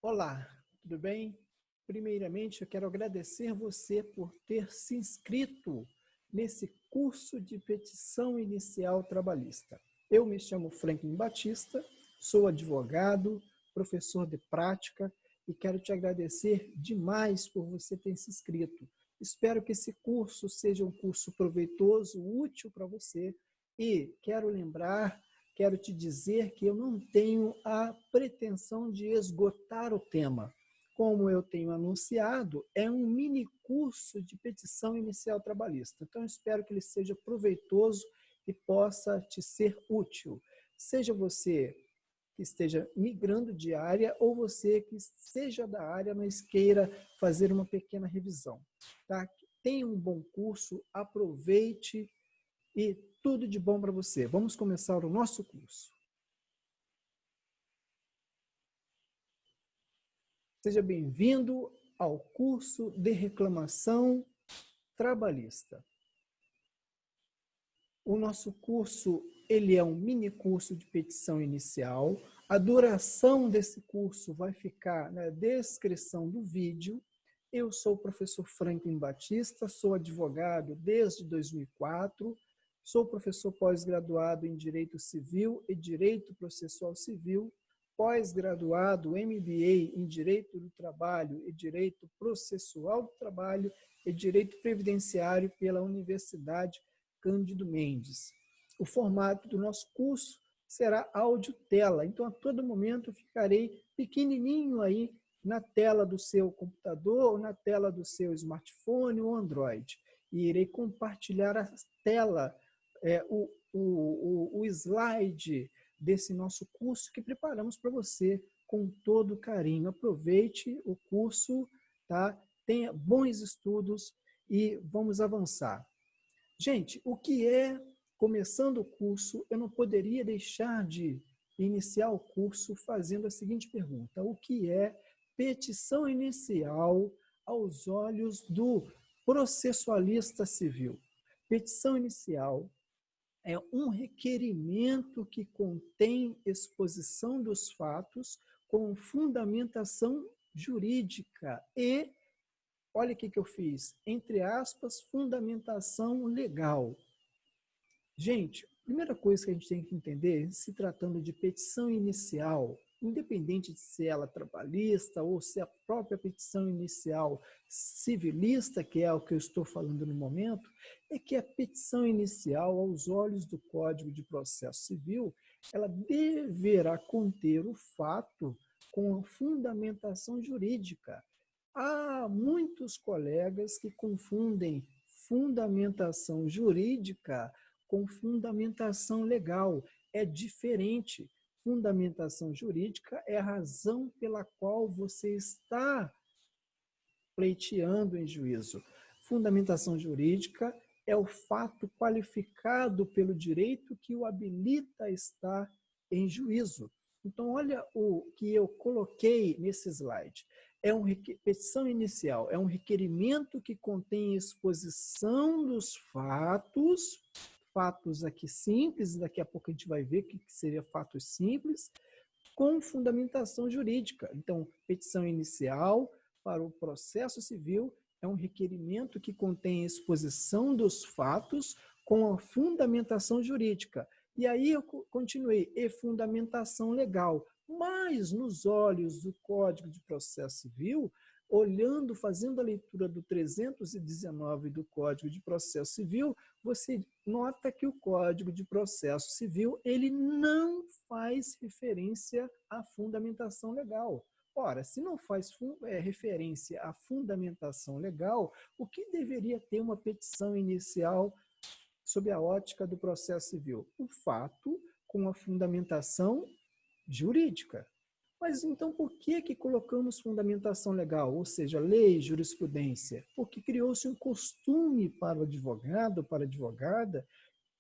Olá, tudo bem? Primeiramente, eu quero agradecer você por ter se inscrito nesse curso de petição inicial trabalhista. Eu me chamo Franklin Batista, sou advogado, professor de prática e quero te agradecer demais por você ter se inscrito. Espero que esse curso seja um curso proveitoso, útil para você e quero te dizer que eu não tenho a pretensão de esgotar o tema. Como eu tenho anunciado, é um mini curso de petição inicial trabalhista. Então, eu espero que ele seja proveitoso e possa te ser útil. Seja você que esteja migrando de área ou você que seja da área, mas queira fazer uma pequena revisão. Tá? Tenha um bom curso, aproveite e tudo de bom para você. Vamos começar o nosso curso. Seja bem-vindo ao curso de reclamação trabalhista. O nosso curso, ele é um mini curso de petição inicial. A duração desse curso vai ficar na descrição do vídeo. Eu sou o professor Franklin Batista, sou advogado desde 2004, sou professor pós-graduado em Direito Civil e Direito Processual Civil, pós-graduado MBA em Direito do Trabalho e Direito Processual do Trabalho e Direito Previdenciário pela Universidade Cândido Mendes. O formato do nosso curso será áudio-tela, então a todo momento eu ficarei pequenininho aí na tela do seu computador ou na tela do seu smartphone ou Android. E irei compartilhar a tela, o slide desse nosso curso que preparamos para você com todo carinho. Aproveite o curso, tá? Tenha bons estudos e vamos avançar. Gente, o que é, começando o curso, eu não poderia deixar de iniciar o curso fazendo a seguinte pergunta: o que é petição inicial aos olhos do processualista civil? Petição inicial é um requerimento que contém exposição dos fatos com fundamentação jurídica e, olha o que eu fiz, entre aspas, fundamentação legal. Gente, a primeira coisa que a gente tem que entender, se tratando de petição inicial, independente de se ela é trabalhista ou se a própria petição inicial civilista, que é o que eu estou falando no momento, é que a petição inicial, aos olhos do Código de Processo Civil, ela deverá conter o fato com fundamentação jurídica. Há muitos colegas que confundem fundamentação jurídica com fundamentação legal. É diferente. Fundamentação jurídica é a razão pela qual você está pleiteando em juízo. Fundamentação jurídica é o fato qualificado pelo direito que o habilita a estar em juízo. Então, olha o que eu coloquei nesse slide. Petição inicial é um requerimento que contém exposição dos fatos aqui simples, daqui a pouco a gente vai ver o que seria fatos simples, com fundamentação jurídica. Então, petição inicial para o processo civil é um requerimento que contém exposição dos fatos com a fundamentação jurídica. E aí eu continuei, e fundamentação legal. Mas, nos olhos do Código de Processo Civil, olhando, fazendo a leitura do 319 do Código de Processo Civil, você nota que o Código de Processo Civil ele não faz referência à fundamentação legal. Ora, se não faz referência à fundamentação legal, o que deveria ter uma petição inicial sob a ótica do processo civil? O fato com a fundamentação jurídica. Mas então por que colocamos fundamentação legal, ou seja, lei, jurisprudência? Porque criou-se um costume para o advogado, para a advogada,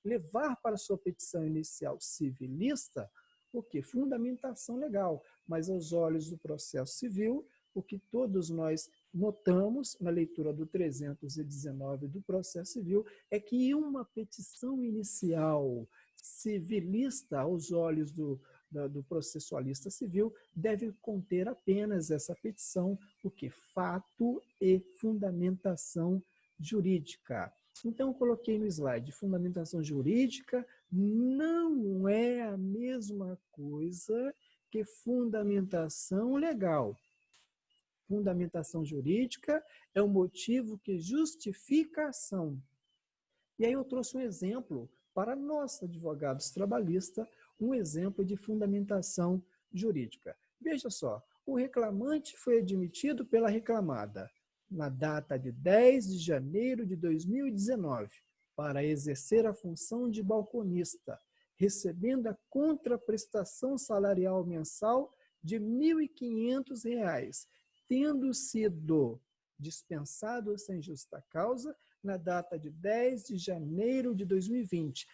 levar para sua petição inicial civilista o que? Fundamentação legal. Mas aos olhos do processo civil, o que todos nós notamos na leitura do 319 do processo civil é que uma petição inicial civilista aos olhos do do processualista civil deve conter apenas essa petição, o que? Fato e fundamentação jurídica. Então, eu coloquei no slide, fundamentação jurídica não é a mesma coisa que fundamentação legal. Fundamentação jurídica é o motivo que justifica a ação. E aí eu trouxe um exemplo para nós, advogados trabalhistas, um exemplo de fundamentação jurídica. Veja só, o reclamante foi admitido pela reclamada na data de 10 de janeiro de 2019 para exercer a função de balconista, recebendo a contraprestação salarial mensal de R$ 1.500, tendo sido dispensado sem justa causa na data de 10 de janeiro de 2020.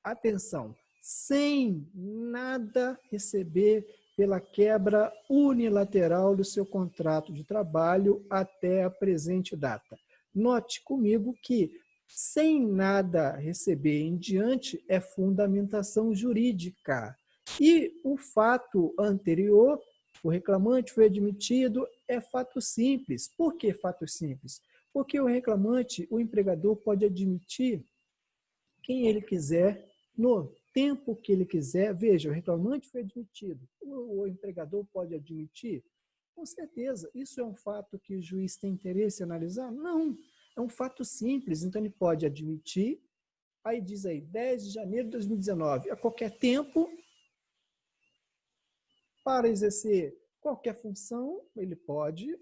Atenção, sem nada receber pela quebra unilateral do seu contrato de trabalho até a presente data. Note comigo que sem nada receber em diante é fundamentação jurídica. E o fato anterior, o reclamante foi admitido, é fato simples. Por que fato simples? Porque o reclamante, o empregador pode admitir quem ele quiser, no tempo que ele quiser. Veja, o reclamante foi admitido. O empregador pode admitir? Com certeza. Isso é um fato que o juiz tem interesse em analisar? Não. É um fato simples. Então, ele pode admitir. Aí diz aí, 10 de janeiro de 2019, a qualquer tempo, para exercer qualquer função, ele pode,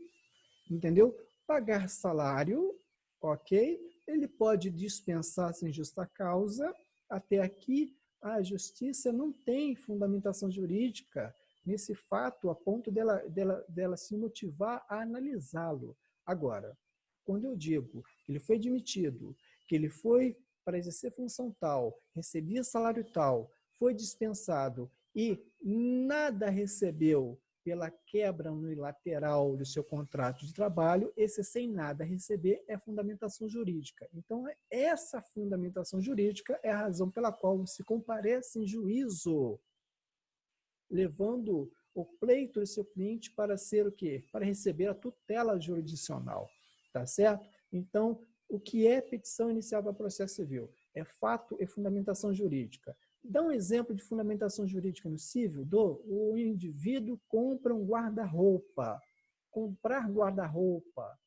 entendeu? Pagar salário, ok? Ele pode dispensar sem justa causa. Até aqui, a justiça não tem fundamentação jurídica nesse fato, a ponto dela se motivar a analisá-lo. Agora, quando eu digo que ele foi admitido, que ele foi para exercer função tal, recebia salário tal, foi dispensado e nada recebeu pela quebra unilateral do seu contrato de trabalho, esse sem nada receber é fundamentação jurídica. Então, essa fundamentação jurídica é a razão pela qual se comparece em juízo, levando o pleito do seu cliente para ser o quê? Para receber a tutela jurisdicional, tá certo? Então, o que é petição inicial para processo civil? É fato e fundamentação jurídica. Dá um exemplo de fundamentação jurídica no civil. O indivíduo compra um guarda-roupa. Comprar guarda-roupa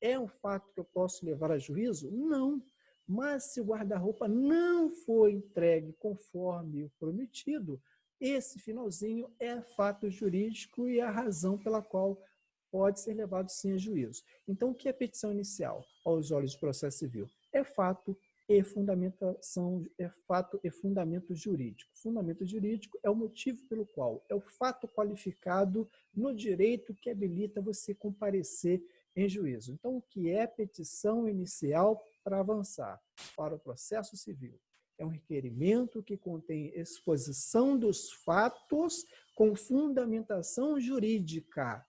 é um fato que eu posso levar a juízo? Não. Mas se o guarda-roupa não foi entregue conforme o prometido, esse finalzinho é fato jurídico e é a razão pela qual pode ser levado sim a juízo. Então, o que é petição inicial aos olhos do processo civil? É fato e fundamentação, é fato e fundamento jurídico. Fundamento jurídico é o motivo pelo qual é o fato qualificado no direito que habilita você comparecer em juízo. Então, o que é petição inicial para avançar para o processo civil? É um requerimento que contém exposição dos fatos com fundamentação jurídica.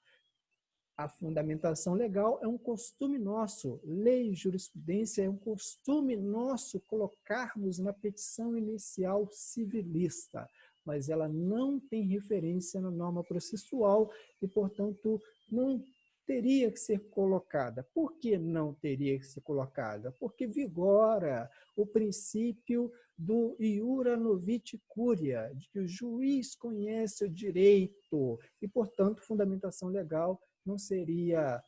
A fundamentação legal é um costume nosso, lei e jurisprudência é um costume nosso colocarmos na petição inicial civilista, mas ela não tem referência na norma processual e, portanto, não teria que ser colocada. Por que não teria que ser colocada? Porque vigora o princípio do iura novit curia, de que o juiz conhece o direito e, portanto, fundamentação legal não seria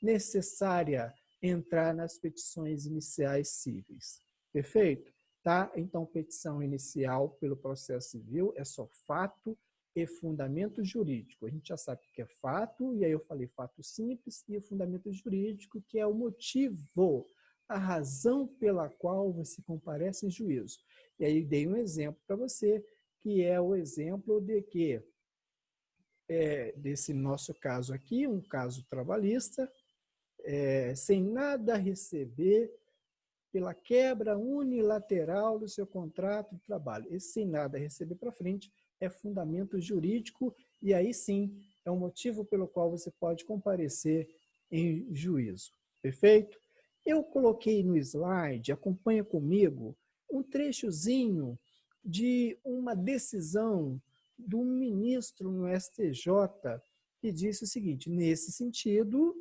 necessária entrar nas petições iniciais cíveis. Perfeito? Tá? Então, petição inicial pelo processo civil é só fato e fundamento jurídico. A gente já sabe o que é fato, e aí eu falei fato simples, e o fundamento jurídico, que é o motivo, a razão pela qual você comparece em juízo. E aí dei um exemplo para você, que é o exemplo de que desse nosso caso aqui, um caso trabalhista, sem nada receber pela quebra unilateral do seu contrato de trabalho. Esse sem nada receber para frente é fundamento jurídico e aí sim é um motivo pelo qual você pode comparecer em juízo. Perfeito? Eu coloquei no slide, acompanha comigo, um trechozinho de uma decisão do ministro no STJ que disse o seguinte: nesse sentido,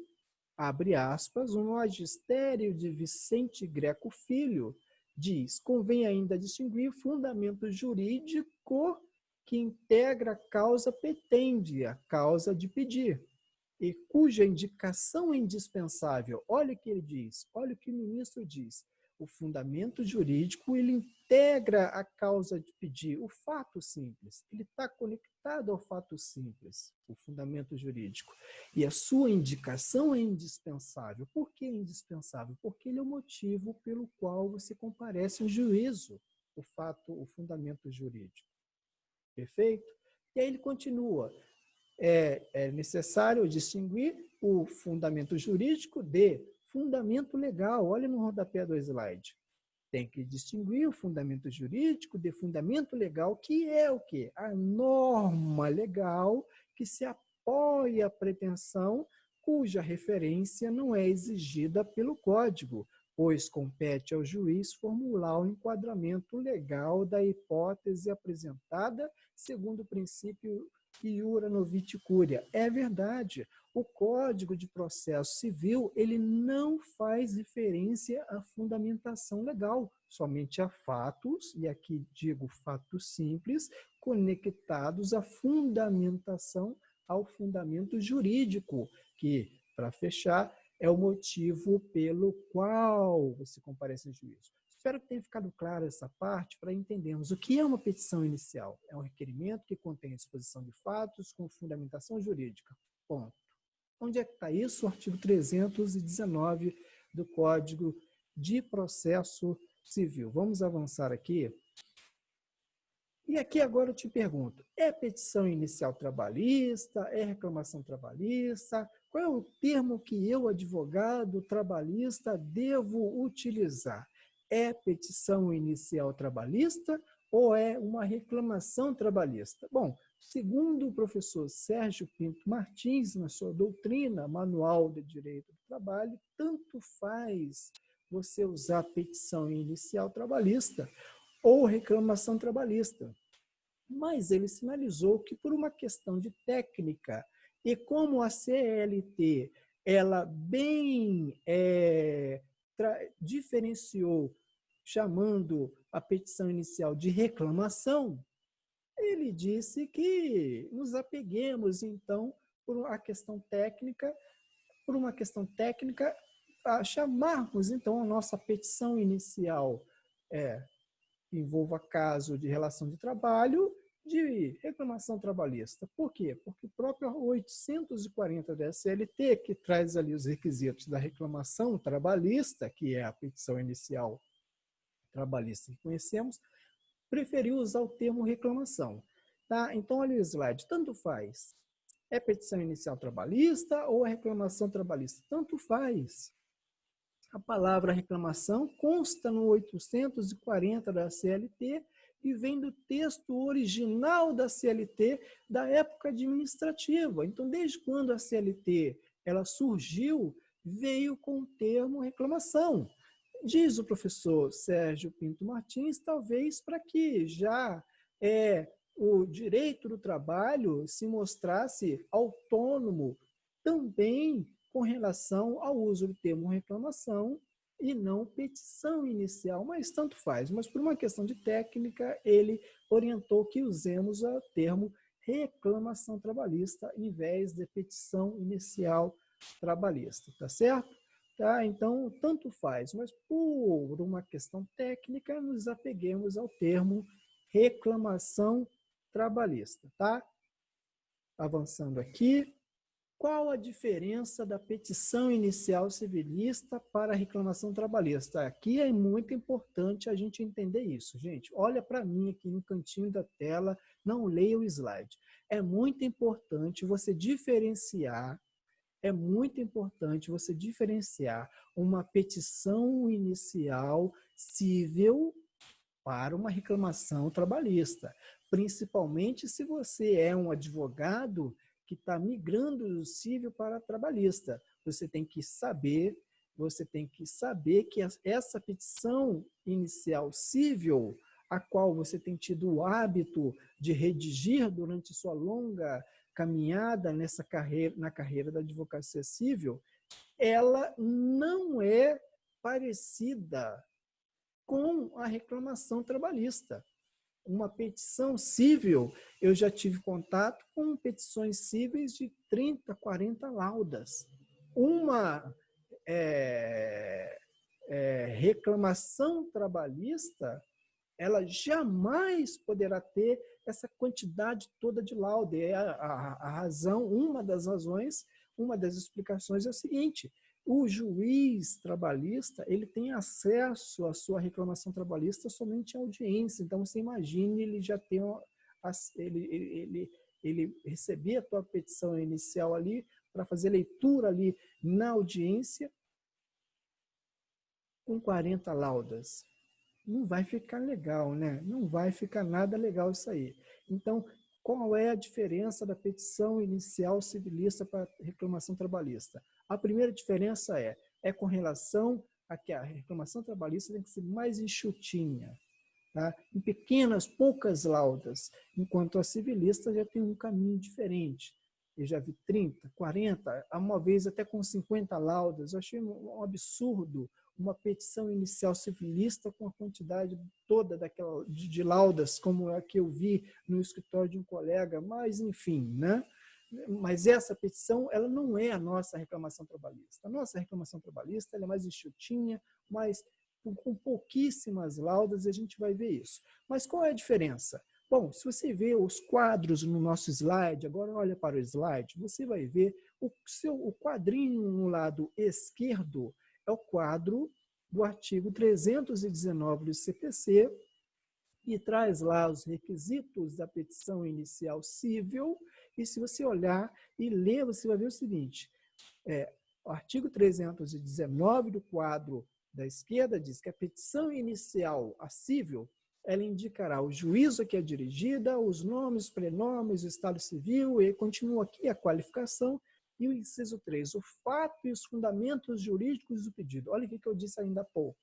abre aspas, o magistério de Vicente Greco Filho diz: convém ainda distinguir fundamento jurídico que integra a causa petende, a causa de pedir, e cuja indicação é indispensável. Olha o que ele diz, olha o que o ministro diz. O fundamento jurídico, ele integra a causa de pedir, o fato simples. Ele está conectado ao fato simples, o fundamento jurídico. E a sua indicação é indispensável. Por que indispensável? Porque ele é o motivo pelo qual você comparece em juízo, o fato, o fundamento jurídico. Perfeito? E aí ele continua. É necessário distinguir o fundamento jurídico de fundamento legal. Olha no rodapé do slide. Tem que distinguir o fundamento jurídico de fundamento legal, que é o quê? A norma legal que se apoia à pretensão cuja referência não é exigida pelo Código, pois compete ao juiz formular o enquadramento legal da hipótese apresentada segundo o princípio iura novit curia. É verdade, o Código de Processo Civil, ele não faz referência à fundamentação legal, somente a fatos, e aqui digo fatos simples, conectados à fundamentação, ao fundamento jurídico, que, para fechar, é o motivo pelo qual você comparece em juízo. Espero que tenha ficado claro essa parte para entendermos o que é uma petição inicial. É um requerimento que contém a exposição de fatos com fundamentação jurídica. Ponto. Onde é que está isso? O artigo 319 do Código de Processo Civil. Vamos avançar aqui. E aqui agora eu te pergunto, é petição inicial trabalhista? É reclamação trabalhista? Qual é o termo que eu, advogado trabalhista, devo utilizar? É petição inicial trabalhista ou é uma reclamação trabalhista? Bom, segundo o professor Sérgio Pinto Martins, na sua doutrina, Manual de Direito do Trabalho, tanto faz você usar petição inicial trabalhista ou reclamação trabalhista. Mas ele sinalizou que por uma questão de técnica, e como a CLT ela bem diferenciou, chamando a petição inicial de reclamação, ele disse que nos apeguemos, então, por uma questão técnica, a chamarmos, então, a nossa petição inicial envolva caso de relação de trabalho, de reclamação trabalhista. Por quê? Porque o próprio 840 da SLT, que traz ali os requisitos da reclamação trabalhista, que é a petição inicial trabalhista que conhecemos, preferiu usar o termo reclamação. Tá? Então, olha o slide, tanto faz. É petição inicial trabalhista ou é reclamação trabalhista? Tanto faz. A palavra reclamação consta no 840 da CLT e vem do texto original da CLT da época administrativa. Então, desde quando a CLT ela surgiu, veio com o termo reclamação. Diz o professor Sérgio Pinto Martins, talvez para que já o direito do trabalho se mostrasse autônomo também com relação ao uso do termo reclamação e não petição inicial, mas tanto faz. Mas por uma questão de técnica, ele orientou que usemos o termo reclamação trabalhista em vez de petição inicial trabalhista, tá certo? Tá? Então, tanto faz, mas por uma questão técnica, nos apeguemos ao termo reclamação trabalhista, tá? Avançando aqui. Qual a diferença da petição inicial civilista para a reclamação trabalhista? Aqui é muito importante a gente entender isso, gente. Olha para mim aqui no cantinho da tela, não leia o slide. É muito importante você diferenciar uma petição inicial civil para uma reclamação trabalhista, principalmente se você é um advogado que está migrando do civil para trabalhista. Você tem que saber você tem que saber que essa petição inicial cível, a qual você tem tido o hábito de redigir durante sua longa caminhada na carreira da advocacia civil, ela não é parecida com a reclamação trabalhista. Uma petição cível, eu já tive contato com petições cíveis de 30, 40 laudas. Uma reclamação trabalhista, ela jamais poderá ter essa quantidade toda de lauda. E a razão, uma das razões, uma das explicações é o seguinte: o juiz trabalhista, ele tem acesso à sua reclamação trabalhista somente em audiência. Então, você imagine, ele já tem ele receber a tua petição inicial ali para fazer leitura ali na audiência com 40 laudas. Não vai ficar legal, né? Não vai ficar nada legal isso aí. Então, qual é a diferença da petição inicial civilista para reclamação trabalhista? A primeira diferença é com relação a que a reclamação trabalhista tem que ser mais enxutinha, tá? Em pequenas, poucas laudas, enquanto a civilista já tem um caminho diferente. Eu já vi 30, 40, uma vez até com 50 laudas. Eu achei um absurdo uma petição inicial civilista com a quantidade toda de laudas, como a que eu vi no escritório de um colega, mas enfim, né? Mas essa petição, ela não é a nossa reclamação trabalhista. A nossa reclamação trabalhista ela é mais enxutinha, mas com pouquíssimas laudas a gente vai ver isso. Mas qual é a diferença? Bom, se você vê os quadros no nosso slide, agora olha para o slide, você vai ver o quadrinho no lado esquerdo é o quadro do artigo 319 do CPC, e traz lá os requisitos da petição inicial cível, e se você olhar e ler, você vai ver o seguinte, o artigo 319 do quadro da esquerda diz que a petição inicial a cível, ela indicará o juízo a que é dirigida, os nomes, prenomes, o estado civil, e continua aqui a qualificação, e o inciso 3, o fato e os fundamentos jurídicos do pedido. Olha o que eu disse ainda há pouco.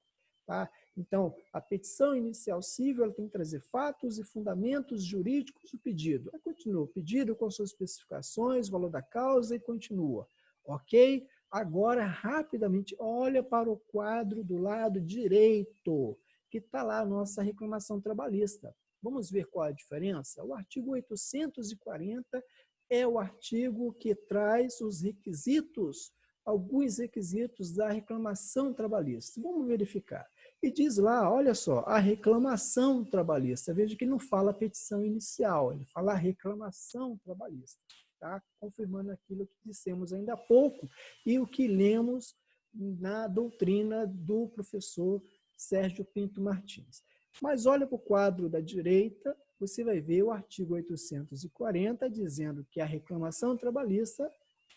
Tá? Então, a petição inicial cível ela tem que trazer fatos e fundamentos jurídicos do pedido. Aí continua, o pedido com suas especificações, valor da causa e continua. Ok? Agora, rapidamente, olha para o quadro do lado direito, que está lá a nossa reclamação trabalhista. Vamos ver qual é a diferença? O artigo 840 é o artigo que traz os requisitos, alguns requisitos da reclamação trabalhista. Vamos verificar. E diz lá, olha só, a reclamação trabalhista. Veja que ele não fala petição inicial, ele fala reclamação trabalhista. Tá? Confirmando aquilo que dissemos ainda há pouco e o que lemos na doutrina do professor Sérgio Pinto Martins. Mas olha para o quadro da direita, você vai ver o artigo 840 dizendo que a reclamação trabalhista,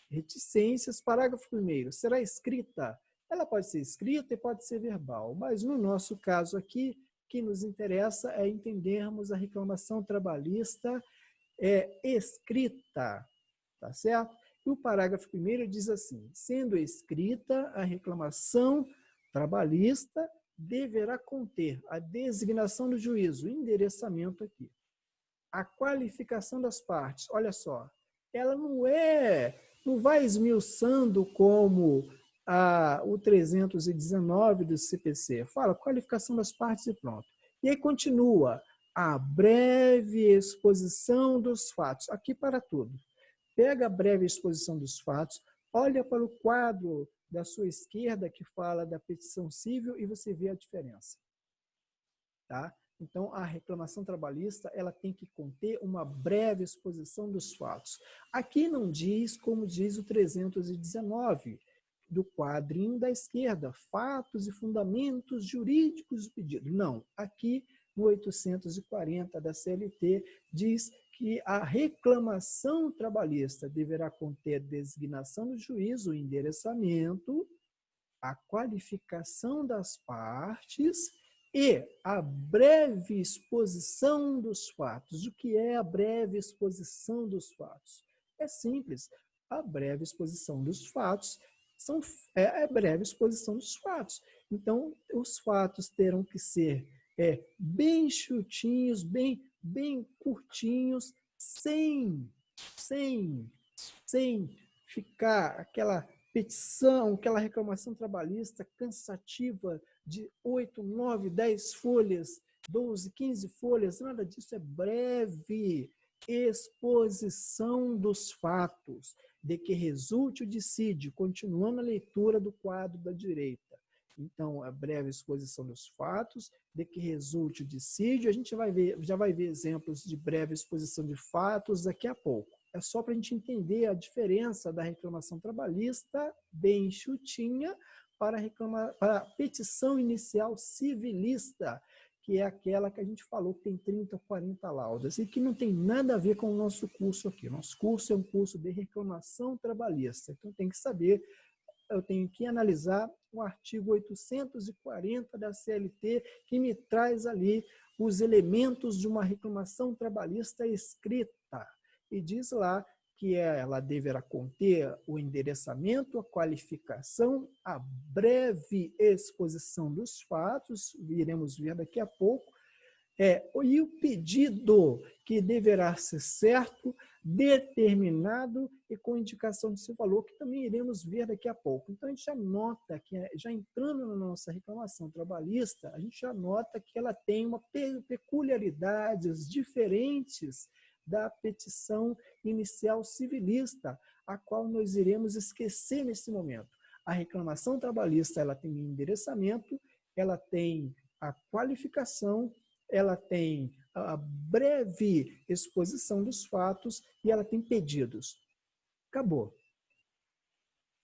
reticências, parágrafo 1º, será escrita. Ela pode ser escrita e pode ser verbal, mas no nosso caso aqui, o que nos interessa é entendermos a reclamação trabalhista escrita, tá certo? E o parágrafo 1º diz assim, sendo escrita, a reclamação trabalhista deverá conter a designação do juízo, o endereçamento aqui, a qualificação das partes. Olha só, ela não vai esmiuçando como o 319 do CPC. Fala qualificação das partes e pronto. E aí continua a breve exposição dos fatos. Aqui para tudo. Pega a breve exposição dos fatos, olha para o quadro da sua esquerda que fala da petição cível e você vê a diferença. Tá? Então, a reclamação trabalhista ela tem que conter uma breve exposição dos fatos. Aqui não diz como diz o 319 do quadrinho da esquerda, fatos e fundamentos jurídicos do pedido. Não, aqui no 840 da CLT diz que a reclamação trabalhista deverá conter designação do juízo, o endereçamento, a qualificação das partes e a breve exposição dos fatos. O que é a breve exposição dos fatos? É simples. A breve exposição dos fatos é breve exposição dos fatos. Então, os fatos terão que ser bem chutinhos, bem curtinhos, sem ficar aquela petição, aquela reclamação trabalhista cansativa de 8, 9, 10 folhas, 12, 15 folhas, nada disso, é breve exposição dos fatos, de que resulte o dissídio, continuando a leitura do quadro da direita. Então, a breve exposição dos fatos, de que resulte o dissídio, a gente já vai ver exemplos de breve exposição de fatos daqui a pouco. É só para a gente entender a diferença da reclamação trabalhista, bem chutinha, para a petição inicial civilista, que é aquela que a gente falou que tem 30, 40 laudas, e que não tem nada a ver com o nosso curso aqui. Nosso curso é um curso de reclamação trabalhista. Então, tem que saber, eu tenho que analisar o artigo 840 da CLT, que me traz ali os elementos de uma reclamação trabalhista escrita. E diz lá que ela deverá conter o endereçamento, a qualificação, a breve exposição dos fatos, iremos ver daqui a pouco, e o pedido, que deverá ser certo, determinado e com indicação de seu valor, que também iremos ver daqui a pouco. Então, a gente já nota que, já entrando na nossa reclamação trabalhista, a gente já nota que ela tem uma peculiaridades diferentes da petição inicial civilista, a qual nós iremos esquecer nesse momento. A reclamação trabalhista, ela tem endereçamento, ela tem a qualificação, ela tem a breve exposição dos fatos e ela tem pedidos. Acabou.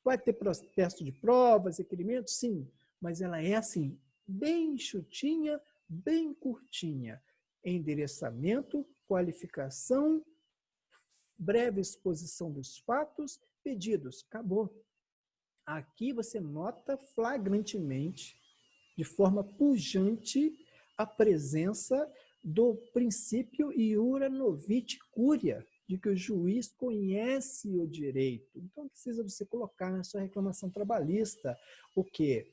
Vai ter protesto de provas, requerimentos? Sim, mas ela é assim, bem chutinha, bem curtinha. Endereçamento, qualificação, breve exposição dos fatos, pedidos. Acabou. Aqui você nota flagrantemente, de forma pujante, a presença do princípio iura novit curia, de que o juiz conhece o direito. Então, precisa você colocar na sua reclamação trabalhista o quê?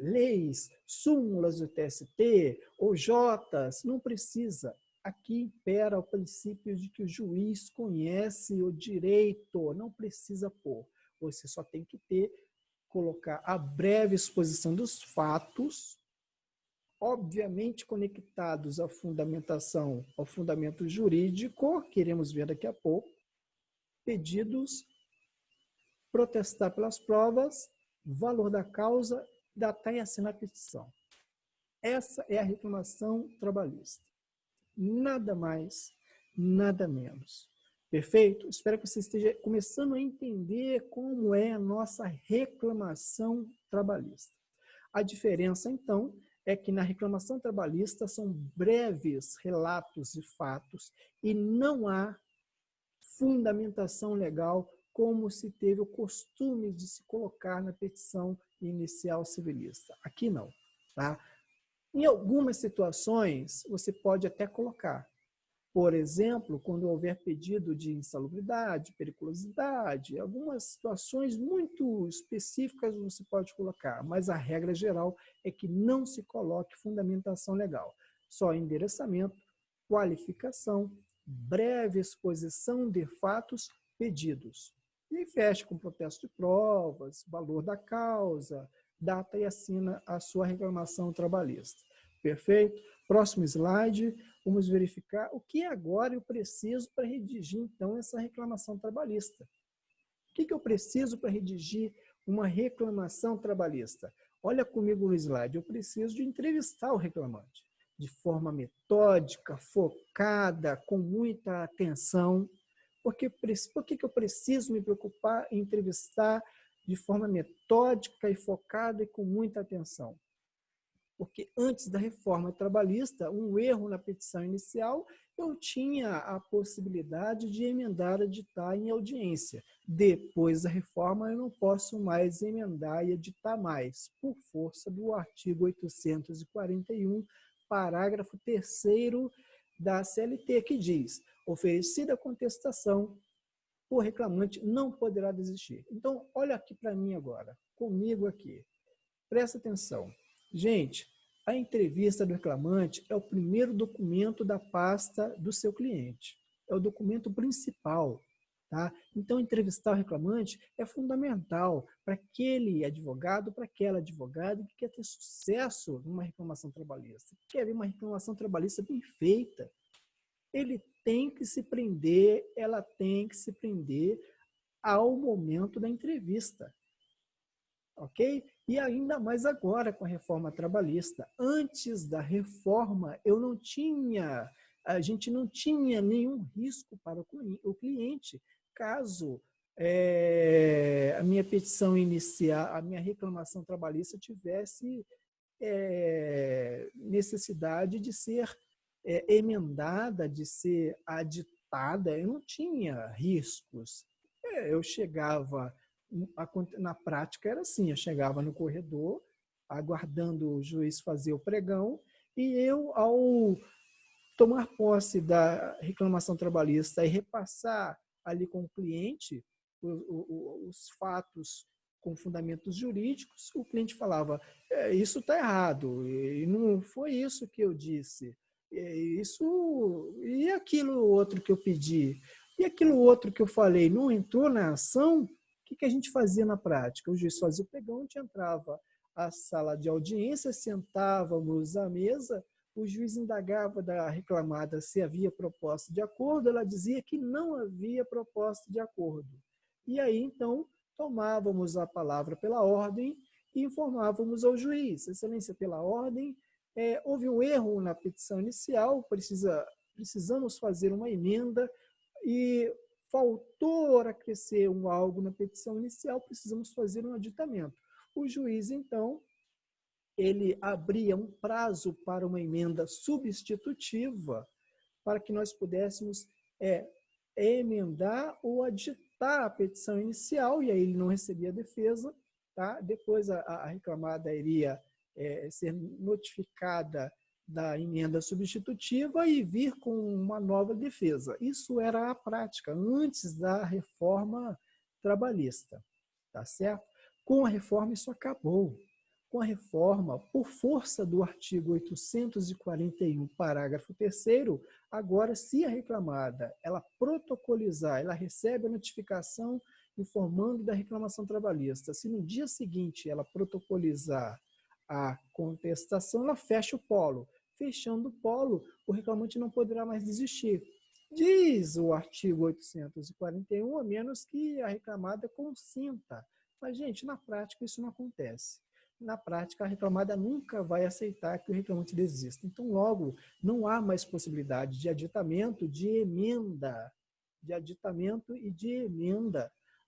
Leis, súmulas do TST, ou jotas, não precisa. Aqui impera o princípio de que o juiz conhece o direito, não precisa pôr. Você só tem que colocar a breve exposição dos fatos, obviamente conectados à fundamentação, ao fundamento jurídico, que iremos ver daqui a pouco, pedidos, protestar pelas provas, valor da causa, datar e assinar a petição. Essa é a reclamação trabalhista. Nada mais, nada menos. Perfeito? Espero que você esteja começando a entender como é a nossa reclamação trabalhista. A diferença, então, é que na reclamação trabalhista são breves relatos de fatos e não há fundamentação legal como se teve o costume de se colocar na petição inicial civilista. Aqui não, tá? Em algumas situações, você pode até colocar. Por exemplo, quando houver pedido de insalubridade, periculosidade, algumas situações muito específicas você pode colocar, mas a regra geral é que não se coloque fundamentação legal. Só endereçamento, qualificação, breve exposição de fatos pedidos. E feche com protesto de provas, valor da causa, data e assina a sua reclamação trabalhista. Perfeito? Próximo slide, vamos verificar o que agora eu preciso para redigir, então, essa reclamação trabalhista. O que eu preciso para redigir uma reclamação trabalhista? Olha comigo no slide, eu preciso de entrevistar o reclamante, de forma metódica, focada, com muita atenção. Por que eu preciso me preocupar em entrevistar de forma metódica e focada e com muita atenção? Porque antes da reforma trabalhista, um erro na petição inicial, eu tinha a possibilidade de emendar, editar em audiência. Depois da reforma, eu não posso mais emendar e editar mais, por força do artigo 841, parágrafo 3º da CLT, que diz: oferecida a contestação, o reclamante não poderá desistir. Então, olha aqui para mim agora, comigo aqui. Presta atenção. Gente, a entrevista do reclamante é o primeiro documento da pasta do seu cliente. É o documento principal. Tá? Então, entrevistar o reclamante é fundamental para aquele advogado, para aquela advogada que quer ter sucesso numa reclamação trabalhista, que quer ver uma reclamação trabalhista bem feita. Ele tem que se prender, ela tem que se prender ao momento da entrevista. Ok? E ainda mais agora com a reforma trabalhista. Antes da reforma, a gente não tinha nenhum risco para o cliente, caso a minha petição inicial, a minha reclamação trabalhista tivesse necessidade de ser emendada, de ser aditada. Eu não tinha riscos. Eu chegava, na prática era assim, eu chegava no corredor, aguardando o juiz fazer o pregão, e eu, ao tomar posse da reclamação trabalhista e repassar ali com o cliente os fatos com fundamentos jurídicos, o cliente falava, isso está errado, e não foi isso que eu disse, e aquilo outro que eu pedi, e aquilo outro que eu falei não entrou na ação. O que a gente fazia na prática? O juiz fazia o pregão, a gente entrava à sala de audiência, sentávamos à mesa, o juiz indagava da reclamada se havia proposta de acordo, ela dizia que não havia proposta de acordo. E aí, então, tomávamos a palavra pela ordem e informávamos ao juiz. Excelência, pela ordem, houve um erro na petição inicial, precisamos fazer uma emenda e faltou acrescer algo na petição inicial, precisamos fazer um aditamento. O juiz, então, ele abria um prazo para uma emenda substitutiva para que nós pudéssemos emendar ou aditar a petição inicial, e aí ele não recebia a defesa, tá? Depois a reclamada iria ser notificada da emenda substitutiva e vir com uma nova defesa. Isso era a prática antes da reforma trabalhista, tá certo? Com a reforma isso acabou. Com a reforma, por força do artigo 841, parágrafo 3º, agora, se a reclamada ela protocolizar, ela recebe a notificação informando da reclamação trabalhista, se no dia seguinte ela protocolizar a contestação, ela fecha o polo. Fechando o polo, o reclamante não poderá mais desistir. Diz o artigo 841, a menos que a reclamada consinta. Mas, gente, na prática isso não acontece. Na prática, a reclamada nunca vai aceitar que o reclamante desista. Então, logo, não há mais possibilidade de aditamento, de emenda,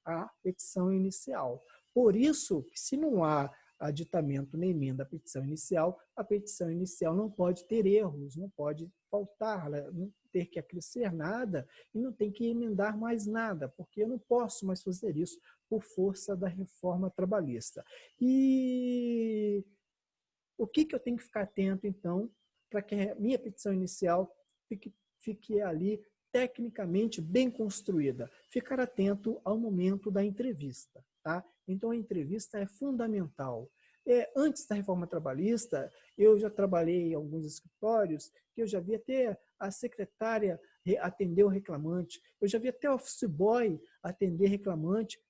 à petição inicial. Por isso, se não há aditamento nem emenda à petição inicial não pode ter erros, não pode faltar, não ter que acrescer nada e não tem que emendar mais nada, porque eu não posso mais fazer isso por força da reforma trabalhista. E o que eu tenho que ficar atento, então, para que a minha petição inicial fique ali tecnicamente bem construída? Ficar atento ao momento da entrevista, tá? Então, a entrevista é fundamental. Antes da reforma trabalhista, eu já trabalhei em alguns escritórios que eu já vi até a secretária atender o reclamante, eu já vi até o office boy atender reclamante,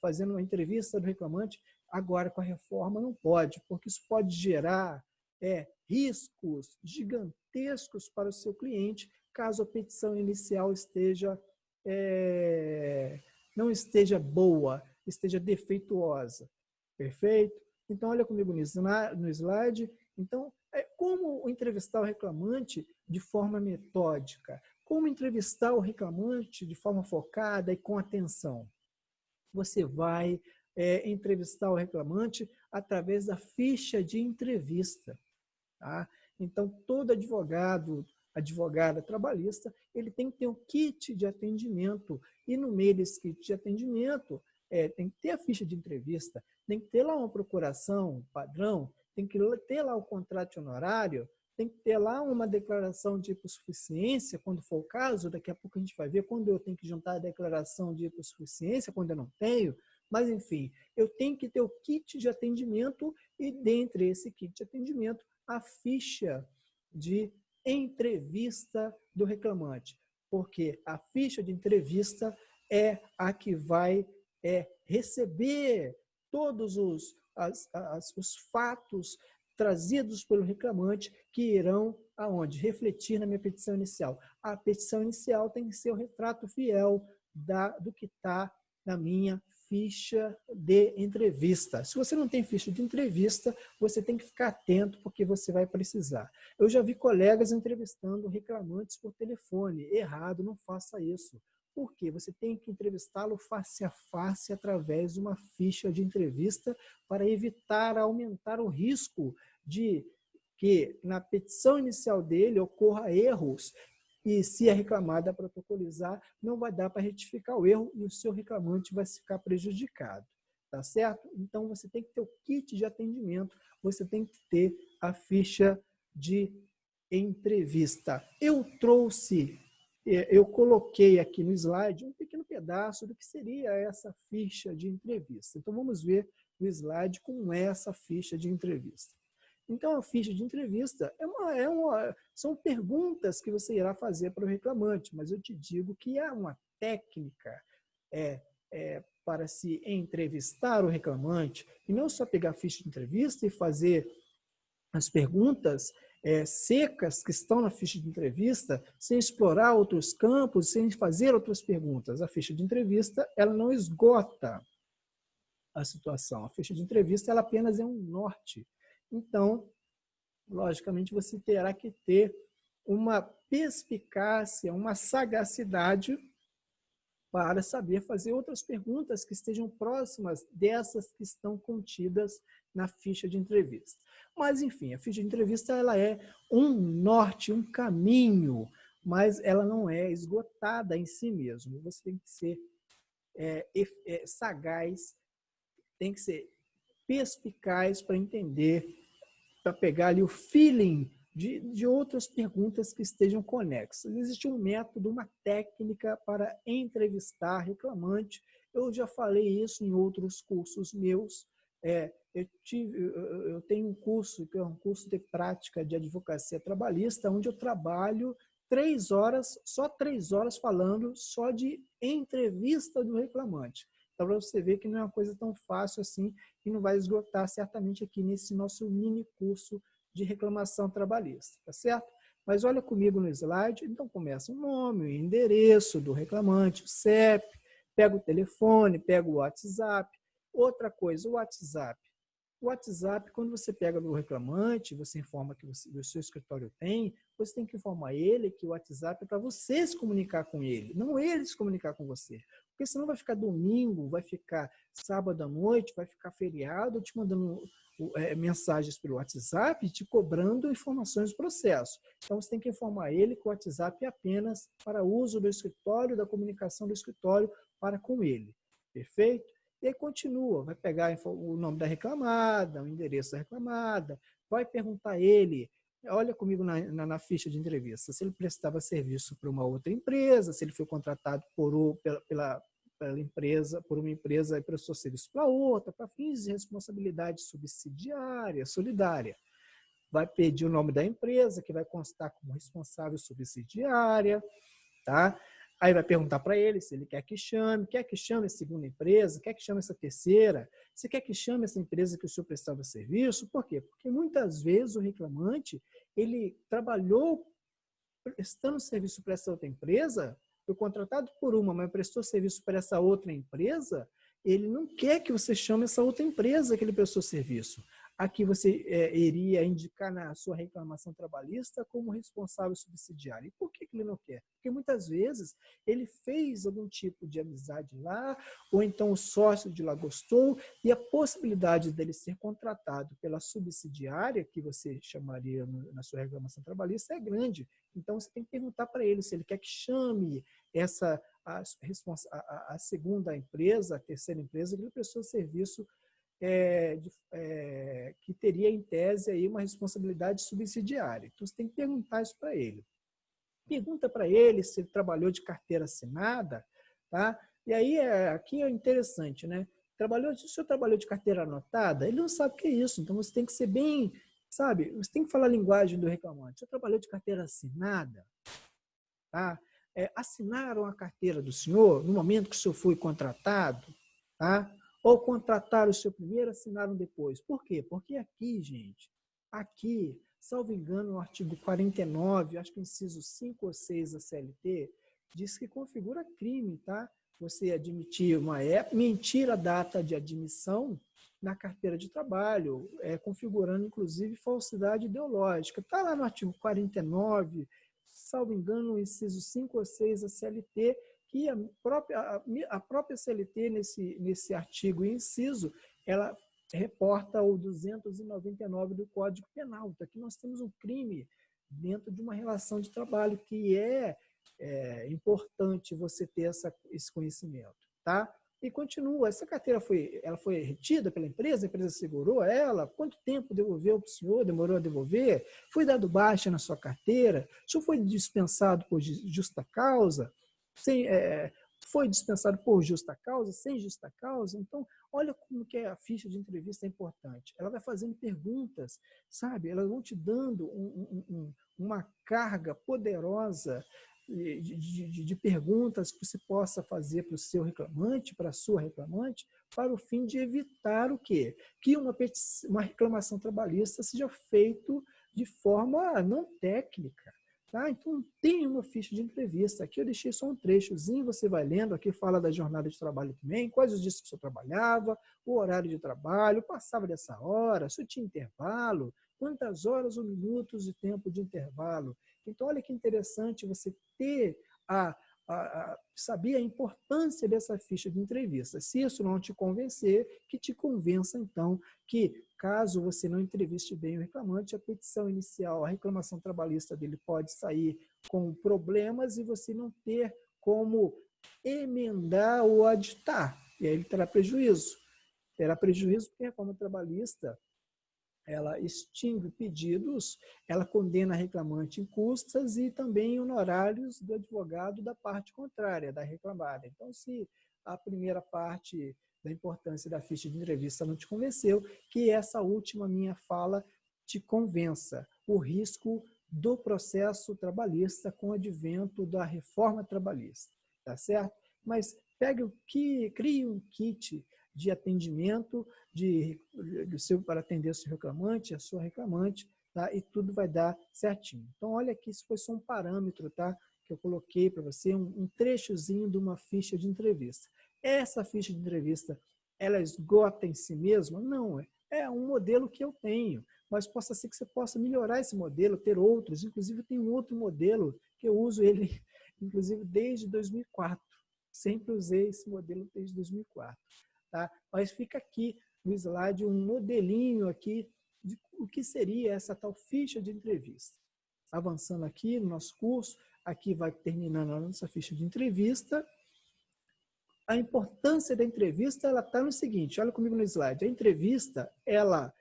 fazendo uma entrevista do reclamante. Agora, com a reforma, não pode, porque isso pode gerar riscos gigantescos para o seu cliente, caso a petição inicial não esteja boa, esteja defeituosa. Perfeito? Então, olha comigo no slide. Então, como entrevistar o reclamante de forma metódica? Como entrevistar o reclamante de forma focada e com atenção? Você vai entrevistar o reclamante através da ficha de entrevista. Tá? Então, todo advogada trabalhista, ele tem que ter um kit de atendimento. E no meio desse kit de atendimento, tem que ter a ficha de entrevista, tem que ter lá uma procuração padrão, tem que ter lá o contrato de honorário, tem que ter lá uma declaração de hipossuficiência, quando for o caso, daqui a pouco a gente vai ver quando eu tenho que juntar a declaração de hipossuficiência, quando eu não tenho, mas enfim, eu tenho que ter o kit de atendimento e dentre esse kit de atendimento, a ficha de entrevista do reclamante, porque a ficha de entrevista é a que vai receber todos os fatos trazidos pelo reclamante que irão aonde? Refletir na minha petição inicial. A petição inicial tem que ser o retrato fiel do que está na minha ficha de entrevista. Se você não tem ficha de entrevista, você tem que ficar atento, porque você vai precisar. Eu já vi colegas entrevistando reclamantes por telefone. Errado, não faça isso. Por quê? Você tem que entrevistá-lo face a face através de uma ficha de entrevista para evitar aumentar o risco de que na petição inicial dele ocorra erros e se a reclamada protocolizar, não vai dar para retificar o erro e o seu reclamante vai ficar prejudicado. Tá certo? Então, você tem que ter o kit de atendimento, você tem que ter a ficha de entrevista. Eu coloquei aqui no slide um pequeno pedaço do que seria essa ficha de entrevista. Então, vamos ver no slide como é essa ficha de entrevista. Então, a ficha de entrevista são perguntas que você irá fazer para o reclamante, mas eu te digo que é uma técnica para se entrevistar o reclamante, e não só pegar a ficha de entrevista e fazer as perguntas secas que estão na ficha de entrevista, sem explorar outros campos, sem fazer outras perguntas. A ficha de entrevista, ela não esgota a situação. A ficha de entrevista, ela apenas é um norte. Então, logicamente, você terá que ter uma perspicácia, uma sagacidade para saber fazer outras perguntas que estejam próximas dessas que estão contidas na ficha de entrevista. Mas, enfim, a ficha de entrevista ela é um norte, um caminho, mas ela não é esgotada em si mesmo. Você tem que ser sagaz, tem que ser perspicaz para entender, para pegar ali o feeling de outras perguntas que estejam conexas. Existe um método, uma técnica para entrevistar reclamante. Eu já falei isso em outros cursos meus. Eu tenho um curso, que é um curso de prática de advocacia trabalhista, onde eu trabalho 3 horas, só 3 horas falando só de entrevista do reclamante. Então, para você ver que não é uma coisa tão fácil assim e não vai esgotar certamente aqui nesse nosso mini curso de reclamação trabalhista, tá certo? Mas olha comigo no slide, então começa o nome, o endereço do reclamante, o CEP, pega o telefone, pega o WhatsApp. Outra coisa, o WhatsApp. O WhatsApp, quando você pega do reclamante, você informa que o seu escritório tem, você tem que informar ele que o WhatsApp é para você se comunicar com ele, não ele se comunicar com você. Porque senão vai ficar domingo, vai ficar sábado à noite, vai ficar feriado, te mandando mensagens pelo WhatsApp, te cobrando informações do processo. Então, você tem que informar ele que o WhatsApp é apenas para uso do escritório, da comunicação do escritório para com ele. Perfeito? E aí continua, vai pegar o nome da reclamada, o endereço da reclamada, vai perguntar a ele, olha comigo na ficha de entrevista, se ele prestava serviço para uma outra empresa, se ele foi contratado pela empresa, por uma empresa e prestou serviço para outra, para fins de responsabilidade subsidiária, solidária. Vai pedir o nome da empresa, que vai constar como responsável subsidiária, tá? Aí vai perguntar para ele se ele quer que chame a segunda empresa, quer que chame essa terceira, se quer que chame essa empresa que o senhor prestava serviço. Por quê? Porque muitas vezes o reclamante, ele trabalhou prestando serviço para essa outra empresa, foi contratado por uma, mas prestou serviço para essa outra empresa, ele não quer que você chame essa outra empresa que ele prestou serviço. Aqui você iria indicar na sua reclamação trabalhista como responsável subsidiário. E por que ele não quer? Porque muitas vezes ele fez algum tipo de amizade lá, ou então o sócio de lá gostou, e a possibilidade dele ser contratado pela subsidiária, que você chamaria na sua reclamação trabalhista, é grande. Então você tem que perguntar para ele se ele quer que chame a segunda empresa, a terceira empresa, que ele prestou serviço que teria, em tese, aí uma responsabilidade subsidiária. Então, você tem que perguntar isso para ele. Pergunta para ele se ele trabalhou de carteira assinada, tá? E aí, aqui é interessante, né? Se o senhor trabalhou de carteira anotada, ele não sabe o que é isso. Então, você tem que ser bem, sabe? Você tem que falar a linguagem do reclamante. Você trabalhou de carteira assinada, tá? Assinaram a carteira do senhor no momento que o senhor foi contratado, tá? Ou contrataram o senhor primeiro, assinaram depois. Por quê? Porque aqui, gente, aqui, salvo engano, no artigo 49, acho que inciso 5 ou 6 da CLT, diz que configura crime, tá? Você admitir mentir a data de admissão na carteira de trabalho, configurando, inclusive, falsidade ideológica. Está lá no artigo 49, salvo engano, no inciso 5 ou 6 da CLT, que a própria CLT, nesse artigo e inciso, ela reporta o 299 do Código Penal. Então, aqui nós temos um crime dentro de uma relação de trabalho que é importante você ter esse conhecimento, tá? E continua, essa carteira foi retida pela empresa, a empresa segurou ela, quanto tempo devolveu para o senhor, demorou a devolver, foi dado baixa na sua carteira, o senhor foi dispensado por justa causa, foi dispensado por justa causa, sem justa causa. Então, olha como que a ficha de entrevista é importante. Ela vai fazendo perguntas, sabe? Elas vão te dando uma carga poderosa de perguntas que você possa fazer para o seu reclamante, para a sua reclamante, para o fim de evitar o quê? Que uma reclamação trabalhista seja feita de forma não técnica. Tá? Então, tem uma ficha de entrevista. Aqui eu deixei só um trechozinho, você vai lendo. Aqui fala da jornada de trabalho também, quais os dias que você trabalhava, o horário de trabalho, passava dessa hora, se tinha intervalo, quantas horas ou minutos de tempo de intervalo. Então, olha que interessante você ter saber a importância dessa ficha de entrevista. Se isso não te convencer, que te convença, então, que caso você não entreviste bem o reclamante, a petição inicial, a reclamação trabalhista dele pode sair com problemas e você não ter como emendar ou aditar. E aí ele terá prejuízo. Terá prejuízo porque a reforma trabalhista ela extingue pedidos, ela condena a reclamante em custas e também honorários do advogado da parte contrária, da reclamada. Então, se a primeira parte da importância da ficha de entrevista não te convenceu, que essa última minha fala te convença. O risco do processo trabalhista com o advento da reforma trabalhista, tá certo? Mas crie um kit de atendimento para atender o seu reclamante, a sua reclamante, tá? E tudo vai dar certinho. Então, olha aqui, isso foi só um parâmetro, tá? Que eu coloquei para você, um trechozinho de uma ficha de entrevista. Essa ficha de entrevista, ela esgota em si mesma? Não, é um modelo que eu tenho, mas possa ser que você possa melhorar esse modelo, ter outros. Inclusive, tem um outro modelo que eu uso ele, inclusive, desde 2004. Sempre usei esse modelo desde 2004. Tá? Mas fica aqui no slide um modelinho aqui de o que seria essa tal ficha de entrevista. Avançando aqui no nosso curso, aqui vai terminando a nossa ficha de entrevista. A importância da entrevista está no seguinte, olha comigo no slide. A entrevista, ela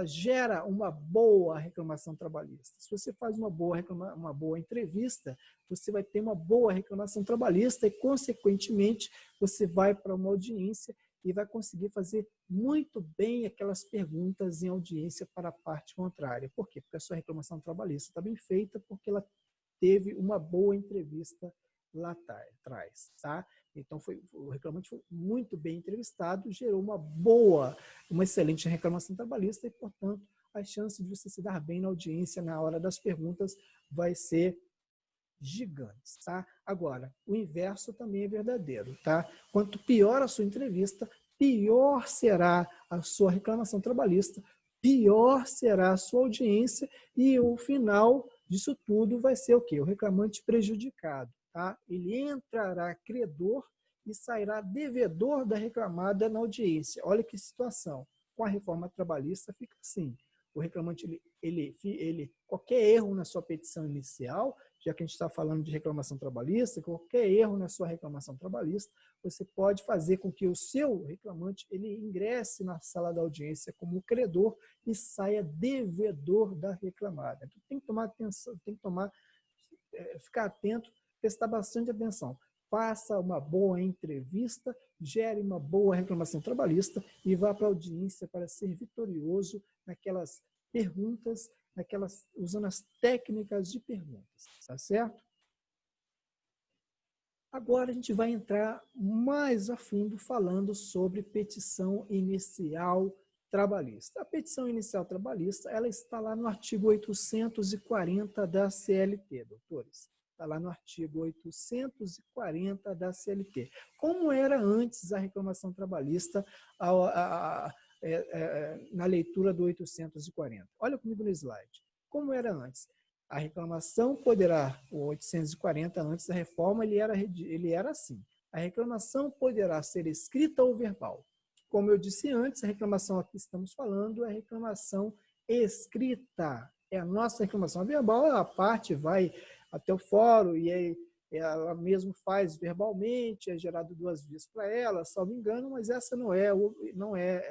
gera uma boa reclamação trabalhista. Se você faz uma boa entrevista, você vai ter uma boa reclamação trabalhista e, consequentemente, você vai para uma audiência e vai conseguir fazer muito bem aquelas perguntas em audiência para a parte contrária. Por quê? Porque a sua reclamação trabalhista está bem feita, porque ela teve uma boa entrevista lá atrás, tá? Então, o reclamante foi muito bem entrevistado, gerou uma excelente reclamação trabalhista e, portanto, a chance de você se dar bem na audiência na hora das perguntas vai ser gigantes, tá? Agora, o inverso também é verdadeiro, tá? Quanto pior a sua entrevista, pior será a sua reclamação trabalhista, pior será a sua audiência e o final disso tudo vai ser o quê? O reclamante prejudicado, tá? Ele entrará credor e sairá devedor da reclamada na audiência. Olha que situação. Com a reforma trabalhista fica assim. O reclamante, qualquer erro na sua petição inicial já que a gente está falando de reclamação trabalhista, qualquer erro na sua reclamação trabalhista, você pode fazer com que o seu reclamante ele ingresse na sala da audiência como credor e saia devedor da reclamada. Então, tem que tomar atenção, tem que ficar atento, prestar bastante atenção. Faça uma boa entrevista, gere uma boa reclamação trabalhista e vá para a audiência para ser vitorioso naquelas perguntas, usando as técnicas de perguntas, tá certo? Agora a gente vai entrar mais a fundo falando sobre petição inicial trabalhista. A petição inicial trabalhista, ela está lá no artigo 840 da CLT, doutores. Está lá no artigo 840 da CLT. Como era antes a reclamação trabalhista na leitura do 840? Olha comigo no slide. Como era antes? A reclamação poderá, o 840 antes da reforma, ele era assim. A reclamação poderá ser escrita ou verbal. Como eu disse antes, a reclamação aqui estamos falando é a reclamação escrita. É a nossa reclamação verbal, a parte vai até o fórum e aí ela mesmo faz verbalmente, é gerado 2 vias para ela, salvo engano, mas essa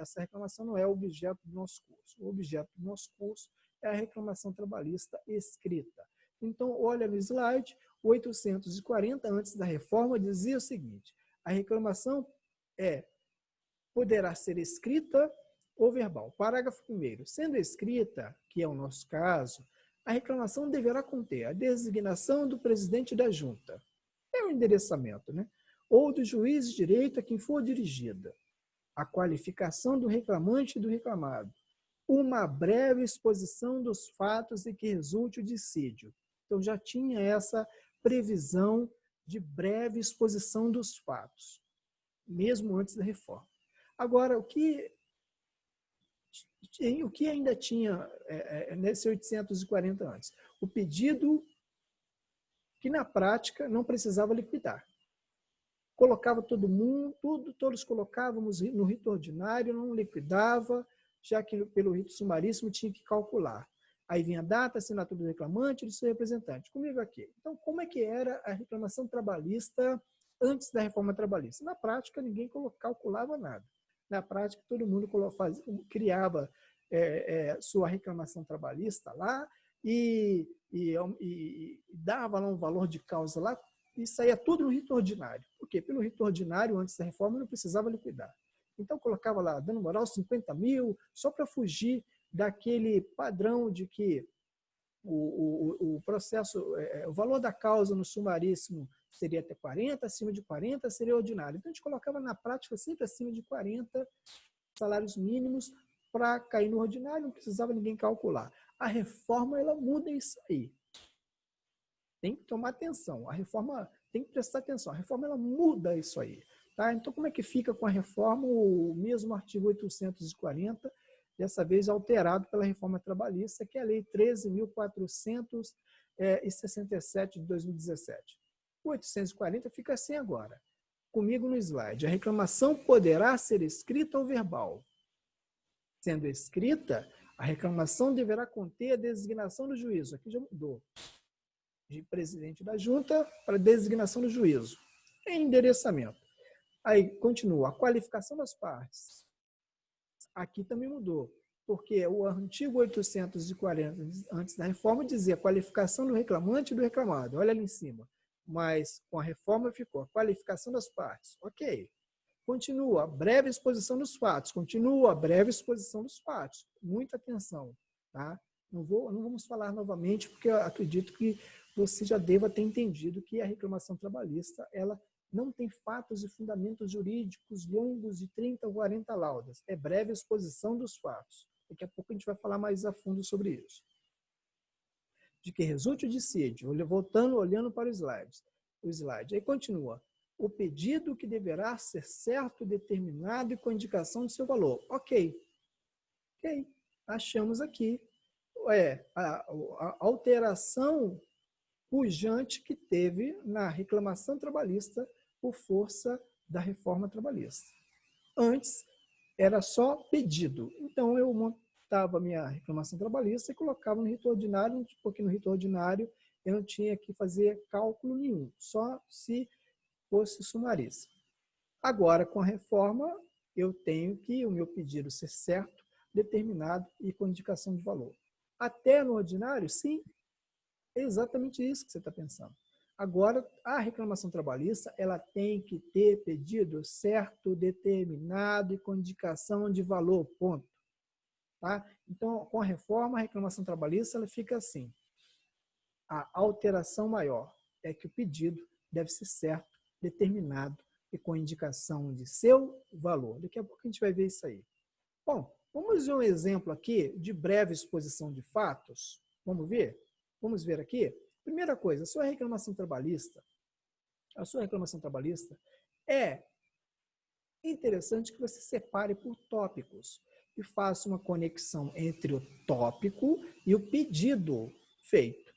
essa reclamação não é o objeto do nosso curso. O objeto do nosso curso é a reclamação trabalhista escrita. Então, olha no slide, 840, antes da reforma, dizia o seguinte: a reclamação poderá ser escrita ou verbal. Parágrafo 1º. Sendo escrita, que é o nosso caso, a reclamação deverá conter a designação do presidente da junta, é o endereçamento, né? Ou do juiz de direito a quem for dirigida, a qualificação do reclamante e do reclamado, uma breve exposição dos fatos em que resulte o dissídio. Então, já tinha essa previsão de breve exposição dos fatos, mesmo antes da reforma. Agora, o que ainda tinha nesse 840 antes? O pedido que, na prática, não precisava liquidar. Colocava todo mundo, todos colocávamos no rito ordinário, não liquidava, já que pelo rito sumaríssimo tinha que calcular. Aí vinha a data, assinatura do reclamante e do seu representante. Comigo aqui. Então, como é que era a reclamação trabalhista antes da reforma trabalhista? Na prática, ninguém calculava nada. Na prática, todo mundo criava sua reclamação trabalhista lá e dava lá um valor de causa lá e saía tudo no rito ordinário. Por quê? Pelo rito ordinário, antes da reforma, não precisava liquidar. Então, colocava lá, dano moral, 50 mil, só para fugir daquele padrão de que o processo, o valor da causa no sumaríssimo seria até 40, acima de 40 seria ordinário. Então, a gente colocava na prática sempre acima de 40 salários mínimos para cair no ordinário, não precisava ninguém calcular. A reforma, ela muda isso aí. Tem que tomar atenção. A reforma, tem que prestar atenção. A reforma, ela muda isso aí. Tá? Então, como é que fica com a reforma o mesmo artigo 840, dessa vez alterado pela reforma trabalhista, que é a Lei 13.467 de 2017. O 840 fica assim agora. Comigo no slide. A reclamação poderá ser escrita ou verbal. Sendo escrita, a reclamação deverá conter a designação do juízo. Aqui já mudou. De presidente da junta para designação do juízo. Endereçamento. Aí, continua. A qualificação das partes. Aqui também mudou. Porque o artigo 840, antes da reforma, dizia a qualificação do reclamante e do reclamado. Olha ali em cima. Mas com a reforma ficou a qualificação das partes. Ok. Continua. A breve exposição dos fatos. Continua a breve exposição dos fatos. Muita atenção. Tá? Não vamos falar novamente, porque eu acredito que você já deva ter entendido que a reclamação trabalhista, ela não tem fatos e fundamentos jurídicos longos de 30 ou 40 laudas. É breve exposição dos fatos. Daqui a pouco a gente vai falar mais a fundo sobre isso. De que resulte o dissídio, olhando para o slide. Aí continua. O pedido que deverá ser certo, determinado e com indicação de seu valor. Ok. Achamos aqui. A alteração pujante que teve na reclamação trabalhista por força da reforma trabalhista. Antes, era só pedido. Então, eu montava a minha reclamação trabalhista e colocava no rito ordinário, porque no rito ordinário eu não tinha que fazer cálculo nenhum, só se fosse sumarista. Agora, com a reforma, eu tenho que o meu pedido ser certo, determinado e com indicação de valor. Até no ordinário, sim, é exatamente isso que você está pensando. Agora, a reclamação trabalhista, ela tem que ter pedido certo, determinado e com indicação de valor, ponto. Tá? Então, com a reforma, a reclamação trabalhista, ela fica assim. A alteração maior é que o pedido deve ser certo, determinado e com indicação de seu valor. Daqui a pouco a gente vai ver isso aí. Bom, vamos ver um exemplo aqui de breve exposição de fatos. Vamos ver? Vamos ver aqui. Primeira coisa, a sua reclamação trabalhista é interessante que você separe por tópicos e faça uma conexão entre o tópico e o pedido feito,